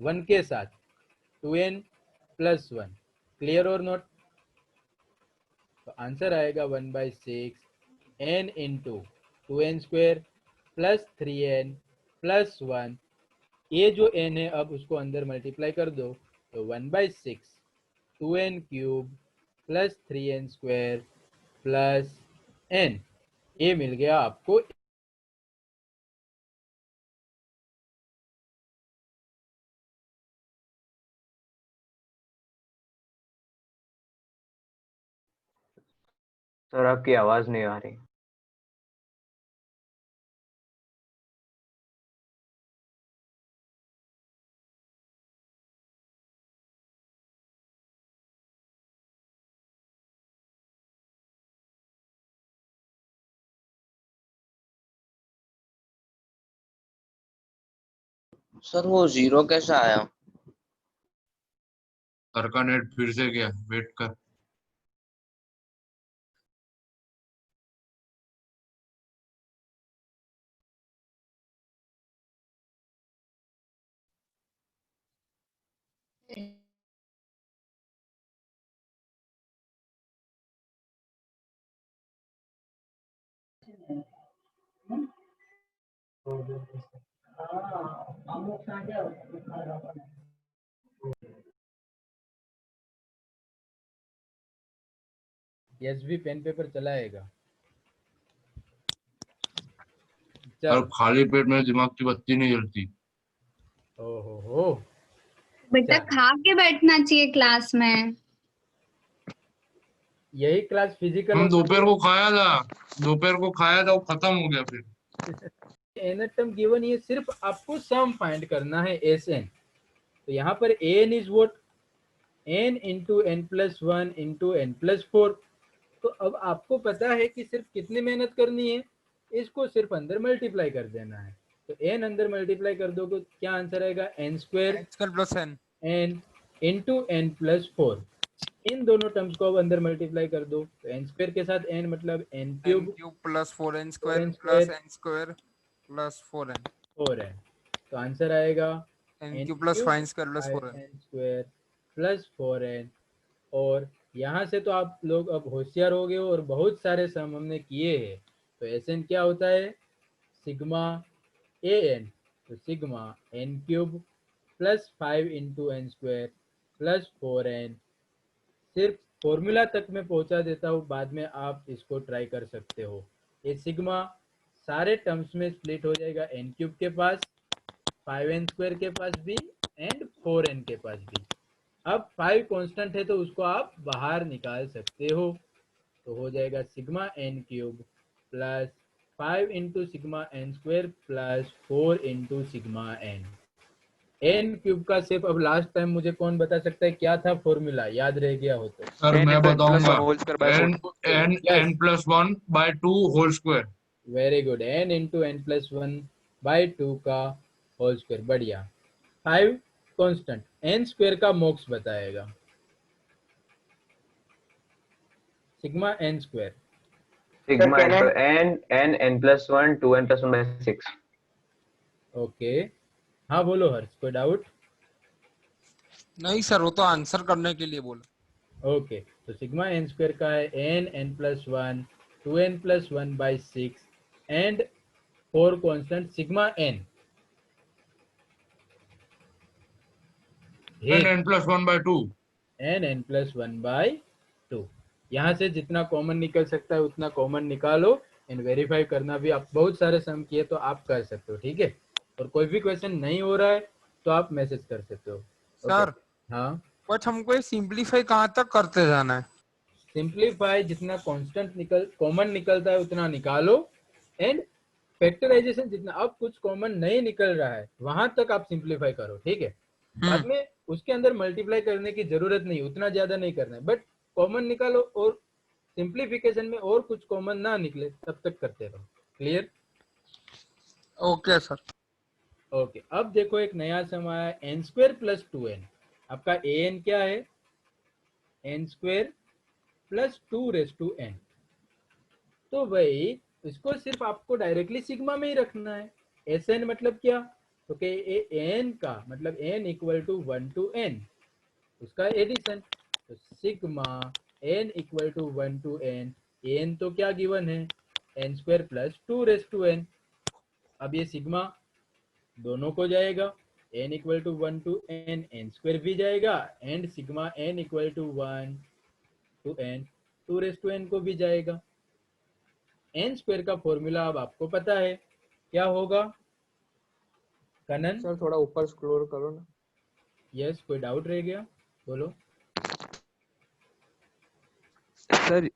Speaker 3: 1 के साथ 2n plus 1, क्लियर और नॉट? तो आंसर आएगा 1/6 n into 2n square plus 3n plus 1, ये जो n है अब उसको अंदर मल्टीप्लाई कर दो, तो 1/6 2n cube plus 3n square plus n, ये मिल गया आपको।
Speaker 9: सर आपकी आवाज नहीं आ रही।
Speaker 5: सर वो 0 कैसा आया?
Speaker 6: सर का नेट फिर से गया, वेट कर।
Speaker 3: यस भी पेन पेपर चलाएगा।
Speaker 6: और खाली पेट में दिमाग की बत्ती नहीं जलती।
Speaker 3: ओहो
Speaker 1: बेटा खा के बैठना चाहिए क्लास में।
Speaker 3: यही क्लास फिजिकल
Speaker 6: हम दोपहर को खाया था वो खत्म हो गया फिर।
Speaker 3: nth टर्म गिवन, ये सिर्फ आपको सम फाइंड करना है Sn, तो यहाँ पर n is what, n into n plus 1 into n plus 4, तो अब आपको पता है कि सिर्फ कितनी मेहनत करनी है, इसको सिर्फ अंदर मल्टीप्लाई कर देना है, तो n अंदर मल्टीप्लाई कर दो तो क्या आंसर आएगा, n square
Speaker 2: plus n
Speaker 3: n into n plus 4। इन दोनों टर्म्स को अब अंदर मल्टीप्लाई कर दो तो n स्क्वायर के साथ n मतलब n cube
Speaker 2: plus 4n square
Speaker 3: 4n
Speaker 2: plus
Speaker 3: square
Speaker 2: n square plus 4n
Speaker 3: 4n। तो आंसर आएगा
Speaker 2: n cube plus 5n square plus 4n।
Speaker 3: n square plus 4n। और यहाँ से तो आप लोग अब होशियार हो गए हो और बहुत सारे सम हमने किए हैं। तो Sn क्या होता है, सिग्मा an, तो sigma n cube plus 5 into n square plus 4n। सिर्फ फॉर्मूला तक मैं पहुंचा देता हूँ, बाद में आप इसको ट्राई कर सकते हो। ये सिग्मा सारे टर्म्स में स्प्लिट हो जाएगा, n क्यूब के पास, 5n स्क्वायर के पास भी एंड 4n के पास भी। अब 5 कांस्टेंट है तो उसको आप बाहर निकाल सकते हो, तो हो जाएगा sigma n cube plus 5 into sigma n square plus 4 into sigma n cube का सिर्फ अब लास्ट टाइम मुझे कौन बता सकता है क्या था फॉर्मूला, याद रह गया हो तो।
Speaker 6: सर मैं बताऊंगा, n plus 1 by 2 whole square.
Speaker 3: Very good, n into n plus 1 by 2 का होल स्क्वायर, बढ़िया। 5 कांस्टेंट, n स्क्वायर का मोक्स बताएगा, sigma n square.
Speaker 9: Sigma n plus 1 2n plus 1 by 6।
Speaker 3: Okay, हाँ बोलो हर्ष, कोई डाउट?
Speaker 2: नहीं सर, वो तो आंसर करने के लिए बोला।
Speaker 3: ओके, तो सिग्मा n स्क्वायर का है n plus 1 2n plus 1 by 6 and 4 constant sigma n
Speaker 6: n plus 1 by 2
Speaker 3: n plus 1 by 2। यहाँ से जितना कॉमन निकल सकता है उतना कॉमन निकालो एंड वेरीफाई करना भी। आप बहुत सारे सम किए तो आप कर सकते हो, ठीक है। और कोई भी क्वेश्चन नहीं हो रहा है तो आप मैसेज कर सकते हो
Speaker 2: सर।
Speaker 3: हाँ,
Speaker 2: बट हमको ये सिंपलीफाई कहाँ तक करते जाना है?
Speaker 3: सिंपलीफाई जितना कांस्टेंट कॉमन निकलता है उतना निकालो एंड फैक्टराइजेशन जितना, अब कुछ कॉमन नहीं निकल रहा है वहां तक आप सिंपलीफाई करो, ठीक है। बाद में उसके अंदर मल्टीप्लाई करने की जरूरत नहीं, उतना ज्यादा नहीं करना है, बट कॉमन निकालो और सिंप्लीफिकेशन में और कुछ कॉमन ना निकले तब तक करते रहो। क्लियर?
Speaker 2: Okay sir.
Speaker 3: ओके, अब देखो एक नया सम आया, n स्क्वायर प्लस 2n। आपका an क्या है, n square plus 2 raise to n। तो भाई इसको सिर्फ आपको डायरेक्टली सिग्मा में ही रखना है। Sn मतलब क्या, तो n का मतलब n equal to 1 to n, उसका एडिशन, तो sigma n equal to 1 to n। n तो क्या गिवन है, n square plus 2 raise to n। अब ये सिग्मा दोनों को जाएगा, n equal to 1 to n, n square भी जाएगा and sigma n equal to 1 to n 2 raise to n को भी जाएगा। n स्क्वायर का फॉर्मूला अब आपको पता है क्या होगा कनन?
Speaker 8: सर थोड़ा ऊपर स्क्रॉल करो ना।
Speaker 3: यस, कोई डाउट रह गया बोलो।
Speaker 8: सर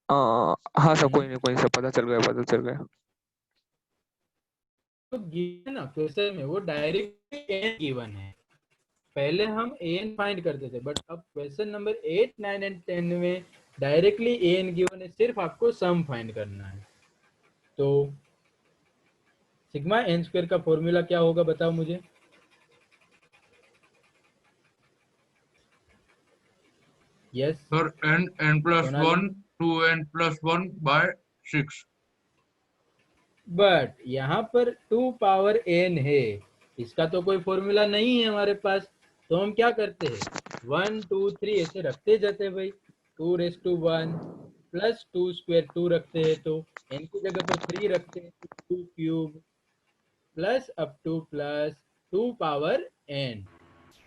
Speaker 8: हाँ सर, कोई नहीं सर, पता चल गया।
Speaker 3: तो गिवन ना क्वेश्चन में वो डायरेक्टली n गिवन है, पहले हम an फाइंड करते थे, बट अब क्वेश्चन नंबर 8, 9 एंड 10 में डायरेक्टली an गिवन है, सिर्फ आपको सम फाइंड करना है। तो सिग्मा n स्क्वायर का फॉर्मूला क्या होगा बताओ मुझे। Yes
Speaker 6: sir n plus 1 2n plus 1 by 6।
Speaker 3: But यहाँ पर 2 पावर n है, इसका तो कोई फॉर्मूला नहीं है हमारे पास, तो हम क्या करते हैं 1 2 3 ऐसे रखते जाते हैं भाई। 2 रेज टू 1 प्लस 2 स्क्वायर 2 रखते हैं, तो n की जगह पर 3 रखते हैं, 2 cube plus up to plus 2 power n।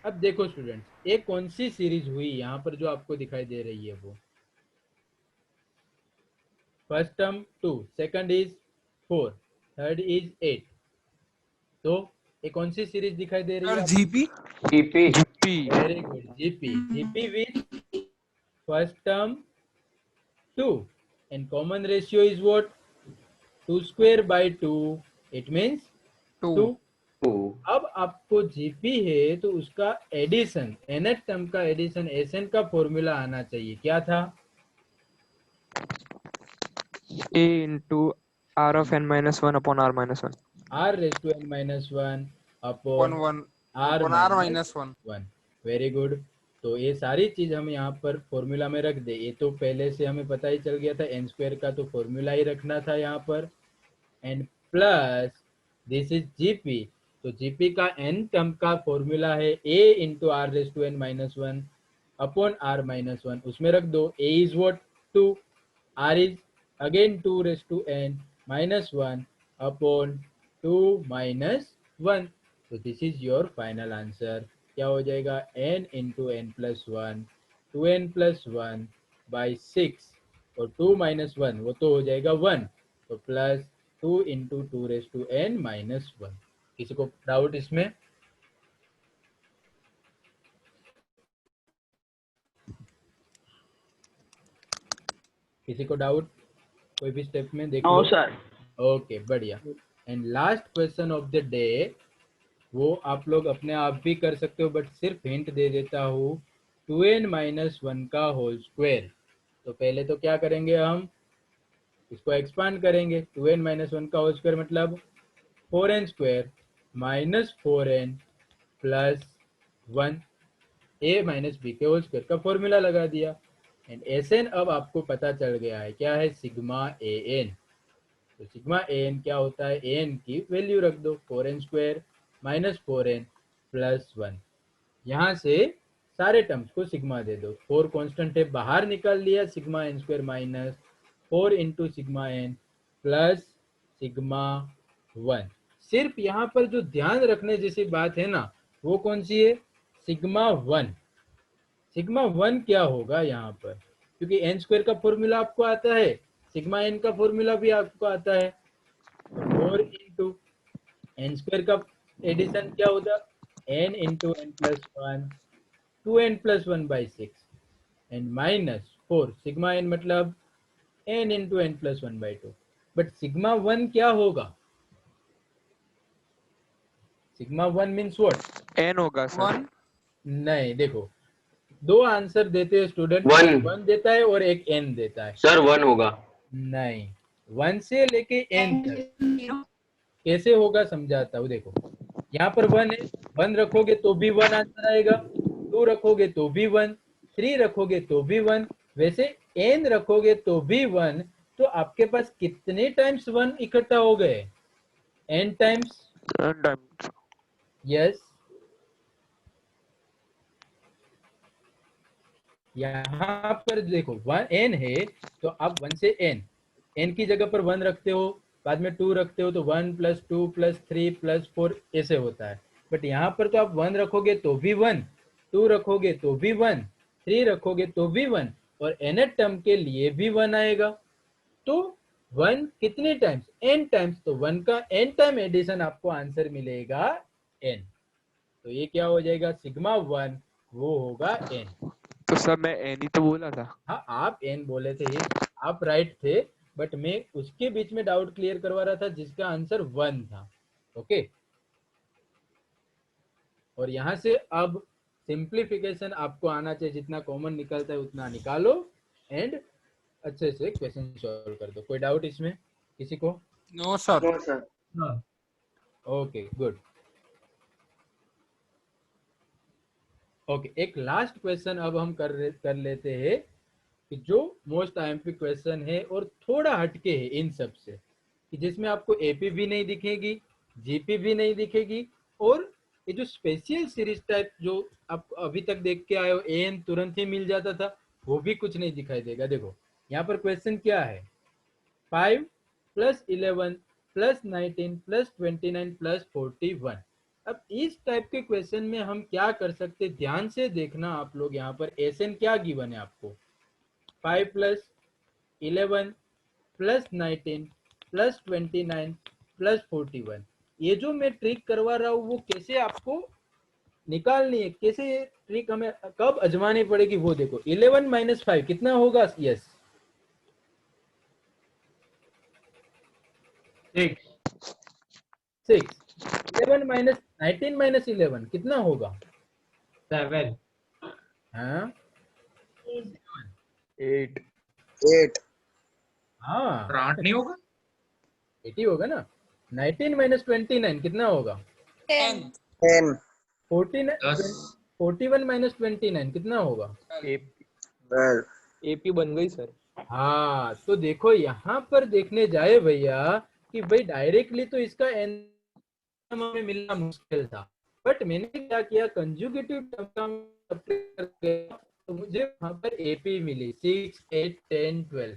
Speaker 3: अब देखो स्टूडेंट्स, एक कौन सी सीरीज हुई यहाँ पर जो आपको दिखाई दे रही है, वो first term 2, second is 4, third is 8, तो एक कौन सी सीरीज दिखाई दे रही है? GP. Very good, GP with first term 2 and common ratio is what, 2 square by 2, it means 2। अब आपको जीपी है तो उसका एडिशन, nth टर्म का एडिशन Sn का फॉर्मूला आना चाहिए, क्या था?
Speaker 8: a into r of n minus 1 upon r minus 1।
Speaker 3: r raised to n minus 1
Speaker 2: upon
Speaker 3: upon
Speaker 2: 1
Speaker 3: r
Speaker 2: upon r
Speaker 3: minus
Speaker 2: minus 1.
Speaker 3: 1। Very good. तो ये सारी चीज हम यहाँ पर फॉर्मूला में रख दे। ये तो पहले से हमें पता ही चल गया था, एन स्क्वायर का तो फॉर्मूला ही रखना था यहाँ पर। And plus this is GP, तो जीपी का एन टर्म का फॉर्मूला है a into r raise to n minus 1 upon r minus 1, उसमें रख दो। a is what 2, r is again 2 raise to n minus 1 upon 2 minus 1। तो this is your final answer. क्या हो जाएगा, n into n plus 1 2n plus 1 by 6 और 2 minus 1 वो तो हो जाएगा 1, तो plus 2 into 2 raise to n minus 1। किसी को डाउट इसमें? किसी को डाउट कोई भी स्टेप में? देख लो
Speaker 10: सर।
Speaker 3: ओके बढ़िया। And last question of the day, वो आप लोग अपने आप भी कर सकते हो, बट सिर्फ हिंट दे देता हूँ। 2n माइनस 1 का होल स्क्वायर। तो पहले तो क्या करेंगे, हम इसको एक्सपांड करेंगे। 2n माइनस 1 का होल स्क्वायर मतलब 4n square minus 4n plus 1, a minus b के होल स्क्वायर का फॉर्मूला लगा दिया। एंड Sn अब आपको पता चल गया है, क्या है, सिग्मा an। तो सिग्मा an क्या होता है, an की वैल्यू रख दो, 4n square minus 4n plus 1। यहाँ से सारे टर्म्स को सिग्मा दे दो। 4 कांस्टेंट है, बाहर निकाल लिया, sigma n square minus 4 into sigma n plus sigma 1। सिर्फ यहाँ पर जो ध्यान रखने जैसी बात है ना, वो कौन सी है, सिग्मा 1। सिग्मा 1 क्या होगा यहाँ पर, क्योंकि एन स्क्वायर का फॉर्मूला आपको आता है, सिग्मा एन का फॉर्मूला भी आपको आता है। 4 इंटू एन स्क्वायर का एडिशन क्या होता, n into n plus 1 2n plus 1 by 6 and minus 4 sigma n मतलब n into n plus 1 by 2। But sigma 1 क्या होगा, सिग्मा 1 मीन्स व्हाट,
Speaker 2: n होगा सर।
Speaker 3: नहीं देखो, दो आंसर देते हैं स्टूडेंट, 1 देता है और एक n देता है।
Speaker 9: सर 1 होगा।
Speaker 3: नहीं, 1 से लेके n तक कैसे होगा समझाता हूँ। देखो यहाँ पर 1 है, 1 रखोगे तो भी 1 आंसर आएगा, 2 रखोगे तो भी 1, 3 रखोगे तो भी 1, वैसे n रखोगे तो भी 1। तो आपके पास कितने टाइम्स 1 इकट्ठा हो गए, n टाइम्स। यस, यहाँ पर देखो 1 n है, तो आप 1 से n की जगह पर 1 रखते हो, बाद में 2 रखते हो, तो 1 प्लस 2 प्लस 3 प्लस 4 ऐसे होता है। बट यहाँ पर तो आप 1 रखोगे तो भी 1, 2 रखोगे तो भी 1, 3 रखोगे तो भी 1 और nth टर्म के लिए भी 1 आएगा। तो 1 कितने टाइम्स, n टाइम्स, तो 1 का n टाइम एडिशन आपको आंसर मिलेगा n। तो ये क्या हो जाएगा, सिग्मा 1 वो होगा n।
Speaker 2: तो सर मैं n ही तो बोला था।
Speaker 3: हाँ आप n बोले थे, ये आप राइट थे, बट मैं उसके बीच में डाउट क्लियर करवा रहा था जिसका आंसर 1 था। ओके, और यहाँ से अब सिंप्लीफिकेशन आपको आना चाहिए, जितना कॉमन निकलता है उतना निकालो एंड अच्छे से क्वेश्चन सॉल्व कर दो। कोई डाउट इसमें किसी को?
Speaker 2: No sir.
Speaker 12: No sir.
Speaker 3: Okay good. Okay, एक लास्ट क्वेश्चन अब हम कर लेते हैं, कि जो मोस्ट आईएमपी क्वेश्चन है और थोड़ा हटके है इन सब से, कि जिसमें आपको एपी भी नहीं दिखेगी, जीपी भी नहीं दिखेगी, और ये जो स्पेशल सीरीज टाइप जो आप अभी तक देख के आए हो, एन तुरंत ही मिल जाता था, वो भी कुछ नहीं दिखाई देगा। देखो यहाँ पर क्वेश्चन क्या है, 5 प्लस 11 प्लस 19 प्लस 29 प्लस 41। अब इस टाइप के क्वेश्चन में हम क्या कर सकते, ध्यान से देखना आप लोग। यहाँ पर एसएन क्या गिवन है आपको, 5 प्लस 11 प्लस 19 प्लस 29 प्लस 41। ये जो मैं ट्रिक करवा रहा हूँ वो कैसे आपको निकालनी है, कैसे ये ट्रिक हमें कब आजमानी पड़ेगी वो देखो। 11 माइनस 5 कितना होगा, यस 6। 11 माइनस 19 माइनस 11 कितना होगा,
Speaker 11: 7।
Speaker 3: हाँ
Speaker 12: 8।
Speaker 3: हाँ
Speaker 4: 8 नहीं होगा,
Speaker 3: 80 होगा ना। 19 माइनस 29 कितना होगा?
Speaker 12: 10
Speaker 3: 41 माइनस 29 कितना होगा?
Speaker 8: एपी बन गई सर।
Speaker 3: हाँ, तो देखो यहाँ पर देखने जाए भैया कि भाई डायरेक्टली तो इसका एन हमें मिलना मुश्किल था, बट मैंने क्या किया, कंजुगेटिव टर्म तो मुझे वहां पर एपी मिली 6, 8, 10, 12।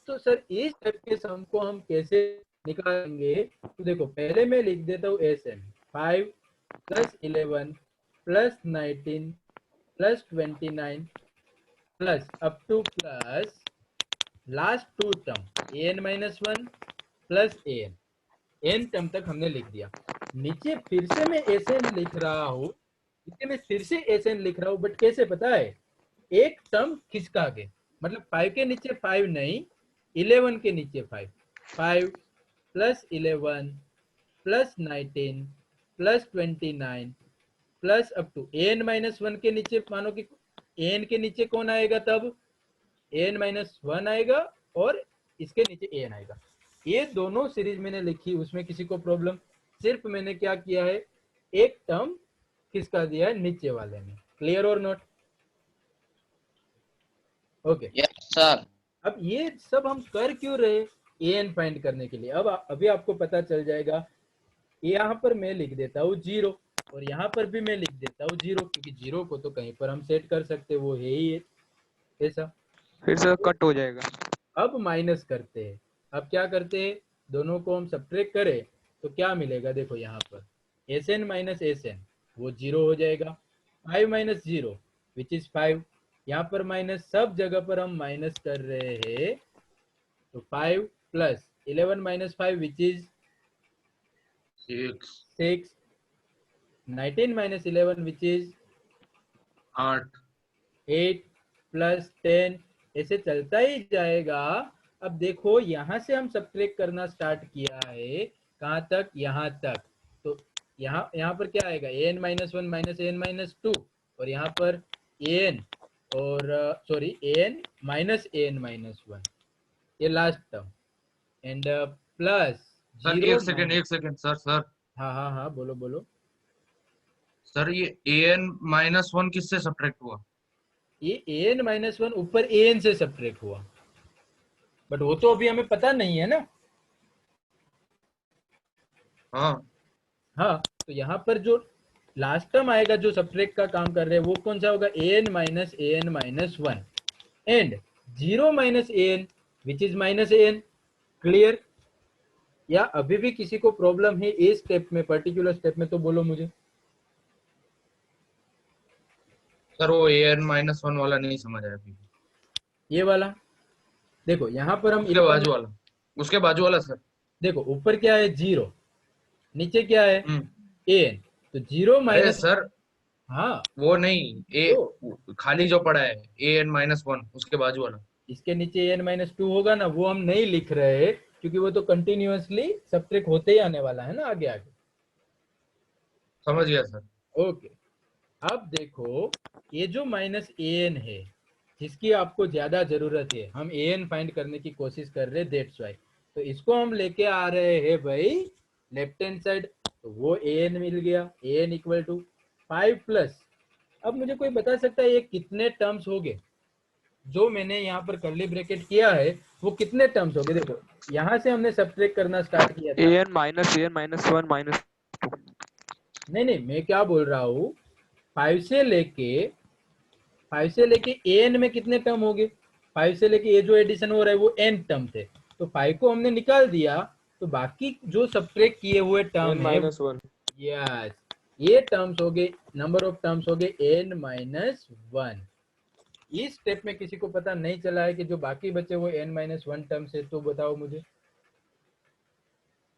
Speaker 3: तो सर इस टाइप के सम को हम कैसे निकालेंगे? तो देखो पहले मैं लिख देता हूँ Sn 5 plus 11 plus 19 plus 29 plus up to plus last two term n minus 1 plus n term तक हमने लिख दिया। नीचे फिर से मैं एसएन लिख रहा हूँ, बट कैसे पता है? एक टर्म खिसका के, मतलब 5 के नीचे 5 नहीं, 11 के नीचे 5 plus 11 plus 19 plus 29 plus up to n minus 1 के नीचे, मानो कि एन के नीचे कौन आएगा, तब एन माइनस 1 आएगा और इसके नीचे एन आएगा। ये दोनों सीरीज मैंने लिखी, उसमें किसी को प्रॉब्लम? सिर्फ मैंने क्या किया है, एक टर्म किसका दिया है नीचे वाले में। क्लियर और नॉट? Okay
Speaker 5: yes sir.
Speaker 3: अब ये सब हम कर क्यों रहे? एन फाइंड करने के लिए। अब अभी आपको पता चल जाएगा। यहाँ पर मैं लिख देता हूँ 0 और यहाँ पर भी मैं लिख देता हूँ 0, क्योंकि 0 को तो कहीं पर हम सेट कर सकते, वो है ही ऐसा।
Speaker 2: फिर से कट हो जाएगा।
Speaker 3: अब माइनस करते हैं। अब क्या करते हैं, दोनों को हम सब्ट्रैक्ट करें तो क्या मिलेगा? देखो यहाँ पर एसएन माइनस एसएन वो 0 हो जाएगा। 5 माइनस 0 विच इज 5। यहाँ पर माइनस, सब जगह पर हम माइनस कर रहे हैं। तो 5 plus 11 minus 5 which is 6। 19 minus 11 which is 8 plus 10, ऐसे चलता ही जाएगा। अब देखो यहाँ से हम सब्ट्रैक्ट करना स्टार्ट किया है, कहाँ तक? यहाँ तक। तो यहाँ पर क्या आएगा? N minus 1 minus n minus 2, और यहाँ पर एन और sorry n minus n minus 1, ये last term, and plus
Speaker 6: sir एक सेकंड सर।
Speaker 3: हाँ बोलो।
Speaker 6: सर ये an माइनस 1 किससे सब्ट्रैक्ट हुआ?
Speaker 3: ये एन माइनस 1 ऊपर एन से सब्ट्रैक्ट हुआ, बट वो तो अभी हमें पता नहीं है ना। हाँ, तो यहाँ पर जो लास्ट टर्म आएगा जो सब्ट्रैक्ट का काम कर रहे हैं, वो कौन सा होगा? N minus 1 and 0 minus n which is minus n. Clear? या अभी भी किसी को प्रॉब्लम है इस स्टेप में, पर्टिकुलर स्टेप में? तो बोलो मुझे।
Speaker 6: सर वो an माइनस 1 वाला नहीं समझ आया अभी।
Speaker 3: ये वाला देखो, यहाँ पर हम
Speaker 6: उसके बाजू वाला सर।
Speaker 3: देखो ऊपर क्या है? 0, नीचे क्या है? एन। तो 0 माइनस,
Speaker 6: सर
Speaker 3: हाँ
Speaker 6: वो नहीं, खाली जो पड़ा है an माइनस 1, उसके बाजू वाला।
Speaker 3: इसके नीचे एन माइनस 2 होगा ना, वो हम नहीं लिख रहे क्योंकि वो तो कंटिन्यूअसली सब्ट्रैक्ट होते ही आने वाला है ना आगे।
Speaker 6: समझ गया सर।
Speaker 3: ओके, अब देखो ये जो माइनस एन है, जिसकी आपको ज्यादा जरूरत है, हम एन फाइंड करने की कोशिश कर रहे हैं, दैट्स व्हाई। तो इसको हम लेके आ रहे हैं भाई लेफ्ट हैंड साइड, तो वो एन मिल गया। एन इक्वल टू 5 प्लस, अब मुझे कोई बता सकता है ये कितने टर्म्स हो गए? जो मैंने यहाँ पर कर्ली ब्रैकेट किया है वो कितने टर्म्स हो गए? देखो यहाँ से हमने सब्ट्रैक्ट करना स्टार्ट किया था।
Speaker 2: N minus 1 minus 2।
Speaker 3: नहीं, मैं क्या बोल रहा हूँ, 5 से लेके एन में कितने टर्म हो गए? 5 से लेके ये जो एडिशन हो रहा है वो एन टर्म थे, तो 5 को हमने निकाल दिया, तो बाकी जो सब्ट्रैक्ट किए हुए टर्म है, यस, ये टर्म्स हो गए, नंबर ऑफ टर्म्स हो गए n माइनस 1। इस स्टेप में किसी को पता नहीं चला है कि जो बाकी बचे वो n माइनस 1 टर्म्स है? तो बताओ मुझे,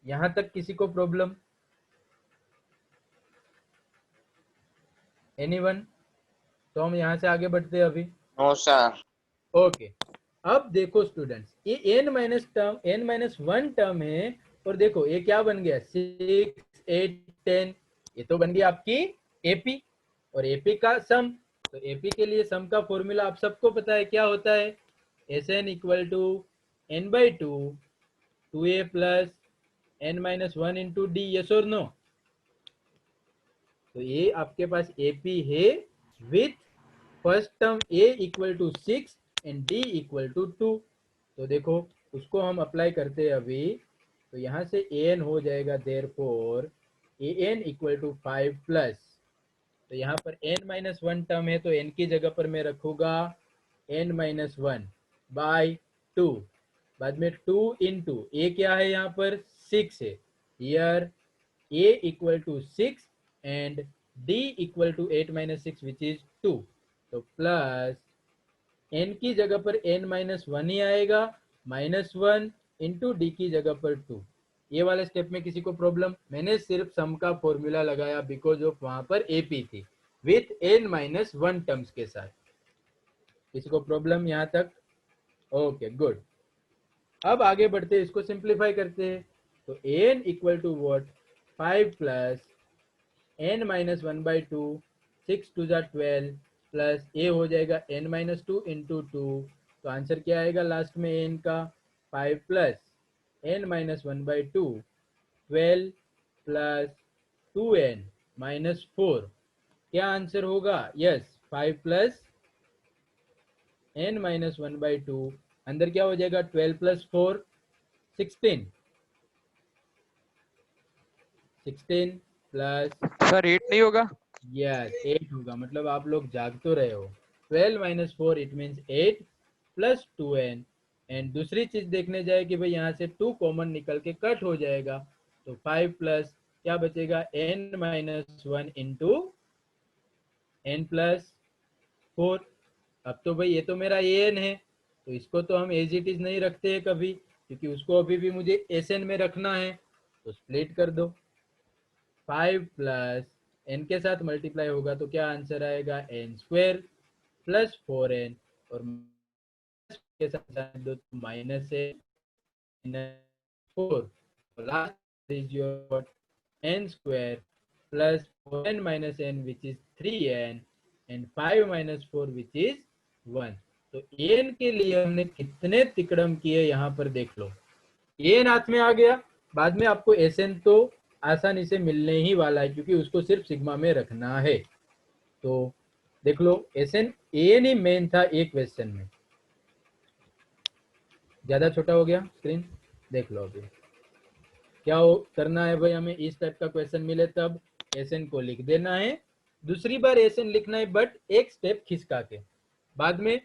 Speaker 3: यहां तक किसी को प्रॉब्लम? एनीवन? तो हम यहाँ से आगे बढ़ते हैं अभी।
Speaker 5: No sir.
Speaker 3: ओके, अब देखो स्टूडेंट्स, ये n माइनस 1 टर्म है, और देखो ये क्या बन गया? 6, 8, 10, ये तो बन गया आपकी एपी, और एपी का सम। तो एपी के लिए सम का फॉर्मूला आप सबको पता है, क्या होता है? S n equal to n/2 2a plus n minus one into d, yes और नो? तो ये आपके पास एपी है with first term a equal to 6 and d equal to 2। तो देखो उसको हम अप्लाई करते हैं अभी, तो यहाँ से an हो जाएगा therefore an equal to 5 plus, तो यहाँ पर n माइनस वन टर्म है तो n की जगह पर मैं रखूंगा n माइनस वन बाई 2, बाद में 2 इंटू a क्या है यहाँ पर 6 है, here a equal to 6 and d equal to 8 minus 6 which is 2, तो प्लस n की जगह पर n माइनस वन ही आएगा, माइनस वन इंटू डी की जगह पर 2। ये वाले स्टेप में किसी को प्रॉब्लम? मैंने सिर्फ सम का फॉर्मूला लगाया बिकॉज ऑफ वहां पर एपी थी with n minus one terms के साथ। किसी को प्रॉब्लम यहाँ तक? Okay good. अब आगे बढ़ते हैं, इसको सिंप्लीफाई करते हैं। तो an equal to what 5 plus n minus one by 2, 6 two जा 12 प्लस a हो जाएगा n माइनस 2 इंटू 2, तो आंसर क्या आएगा लास्ट में n का 5 plus n minus one by 2, 12 plus 2n minus 4, क्या आंसर होगा? Yes 5 plus n minus one by 2, अंदर क्या हो जाएगा 12 प्लस 4 16, 16 प्लस
Speaker 2: सर 8 नहीं होगा?
Speaker 3: यस 8 होगा, मतलब आप लोग जाग तो रहे हो। 12 minus 4 it means 8 plus 2n, and दूसरी चीज देखने जाए कि भाई यहाँ से 2 कॉमन निकल के कट हो जाएगा, तो 5 प्लस क्या बचेगा n minus one into n plus 4। अब तो भाई ये तो मेरा an है, तो इसको तो हम एज इट इज नहीं रखते हैं कभी, क्योंकि उसको अभी भी मुझे sn में रखना है, तो स्प्लिट कर दो। 5 प्लस n के साथ मल्टीप्लाई होगा तो क्या आंसर आएगा n स्क्वायर प्लस 4n, और के साथ दो तो minus n 4, last is your n square plus 4n minus n which is 3n and 5 minus 4 which is 1। तो n के लिए हमने कितने तिकड़म किए यहाँ पर देख लो, n हाथ में आ गया, बाद में आपको sn तो आसानी से मिलने ही वाला है क्योंकि उसको सिर्फ सिग्मा में रखना है। तो देख लो एन ही मेन था एक क्वेश्चन में। ज्यादा छोटा हो गया स्क्रीन, देख लो अभी क्या करना है भाई, हमें इस टाइप का क्वेश्चन मिले तब एन को लिख देना है, दूसरी बार एन लिखना है बट एक स्टेप खिसका के, बाद में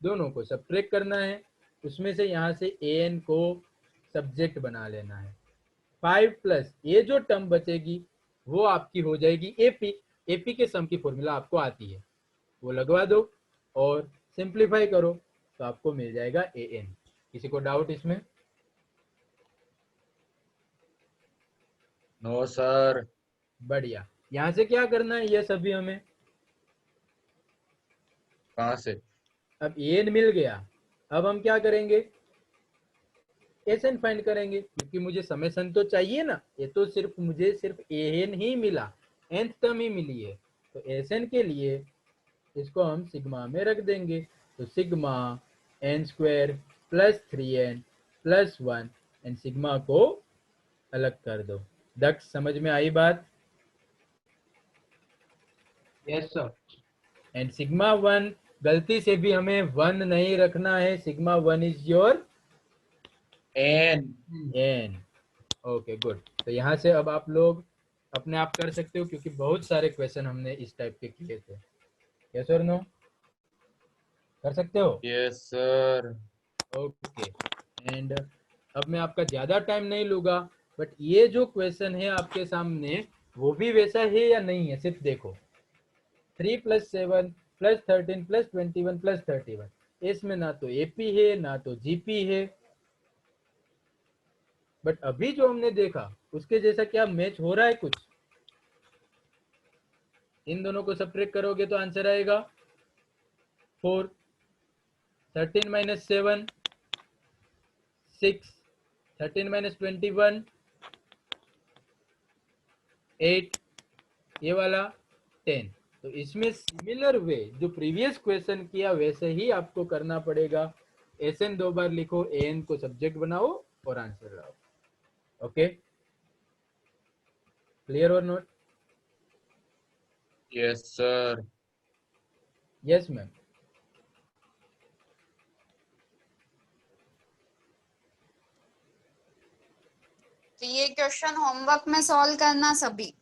Speaker 3: दोनों को सब्ट्रैक्ट करना है, उसमें से यहाँ से an को सब्जेक्ट बना लेना है। 5 प्लस ये जो टर्म बचेगी वो आपकी हो जाएगी एपी, एपी के सम की फॉर्मूला आपको आती है, वो लगवा दो और सिंप्लीफाई करो तो आपको मिल जाएगा an। किसी को डाउट इसमें?
Speaker 6: No sir.
Speaker 3: बढ़िया। यहाँ से क्या करना है ये सभी हमें?
Speaker 6: कहाँ से?
Speaker 3: अब an मिल गया, अब हम क्या करेंगे एन फाइंड करेंगे क्योंकि मुझे समेशन तो चाहिए ना, ये तो सिर्फ मुझे सिर्फ an ही मिला, nth टर्म ही मिली है, तो एन के लिए इसको हम सिग्मा में रख देंगे, तो sigma n square plus 3n plus 1 and sigma को अलग कर दो। दक्ष समझ में आई बात?
Speaker 11: Yes sir.
Speaker 3: एंड सिग्मा 1 गलती से भी हमें 1 नहीं रखना है, sigma 1 is your n। Okay good. तो यहाँ से अब आप लोग अपने आप कर सकते हो क्योंकि बहुत सारे क्वेश्चन हमने इस टाइप के किए थे। यस और नो? कर सकते हो?
Speaker 6: Yes sir.
Speaker 3: ओके। एंड अब मैं आपका ज्यादा टाइम नहीं लूंगा, बट ये जो क्वेश्चन है आपके सामने वो भी वैसा है या नहीं है सिर्फ देखो। 3 प्लस 7 प्लस 13 प्लस 21 प्लस 31, इसमें ना तो एपी है ना तो जीपी है, बट अभी जो हमने देखा उसके जैसा क्या मैच हो रहा है कुछ? इन दोनों को सब्ट्रैक्ट करोगे तो आंसर आएगा 4, 13 माइनस 7 6, 13 माइनस 21 8, ये वाला 10। तो इसमें सिमिलर वे जो प्रीवियस क्वेश्चन किया वैसे ही आपको करना पड़ेगा। एन 2 बार लिखो, an को सब्जेक्ट बनाओ और आंसर लाओ। Okay Clear or not?
Speaker 6: Yes, sir.
Speaker 3: Yes, ma'am.
Speaker 1: तो ये क्वेश्चन होमवर्क में सॉल्व करना सभी।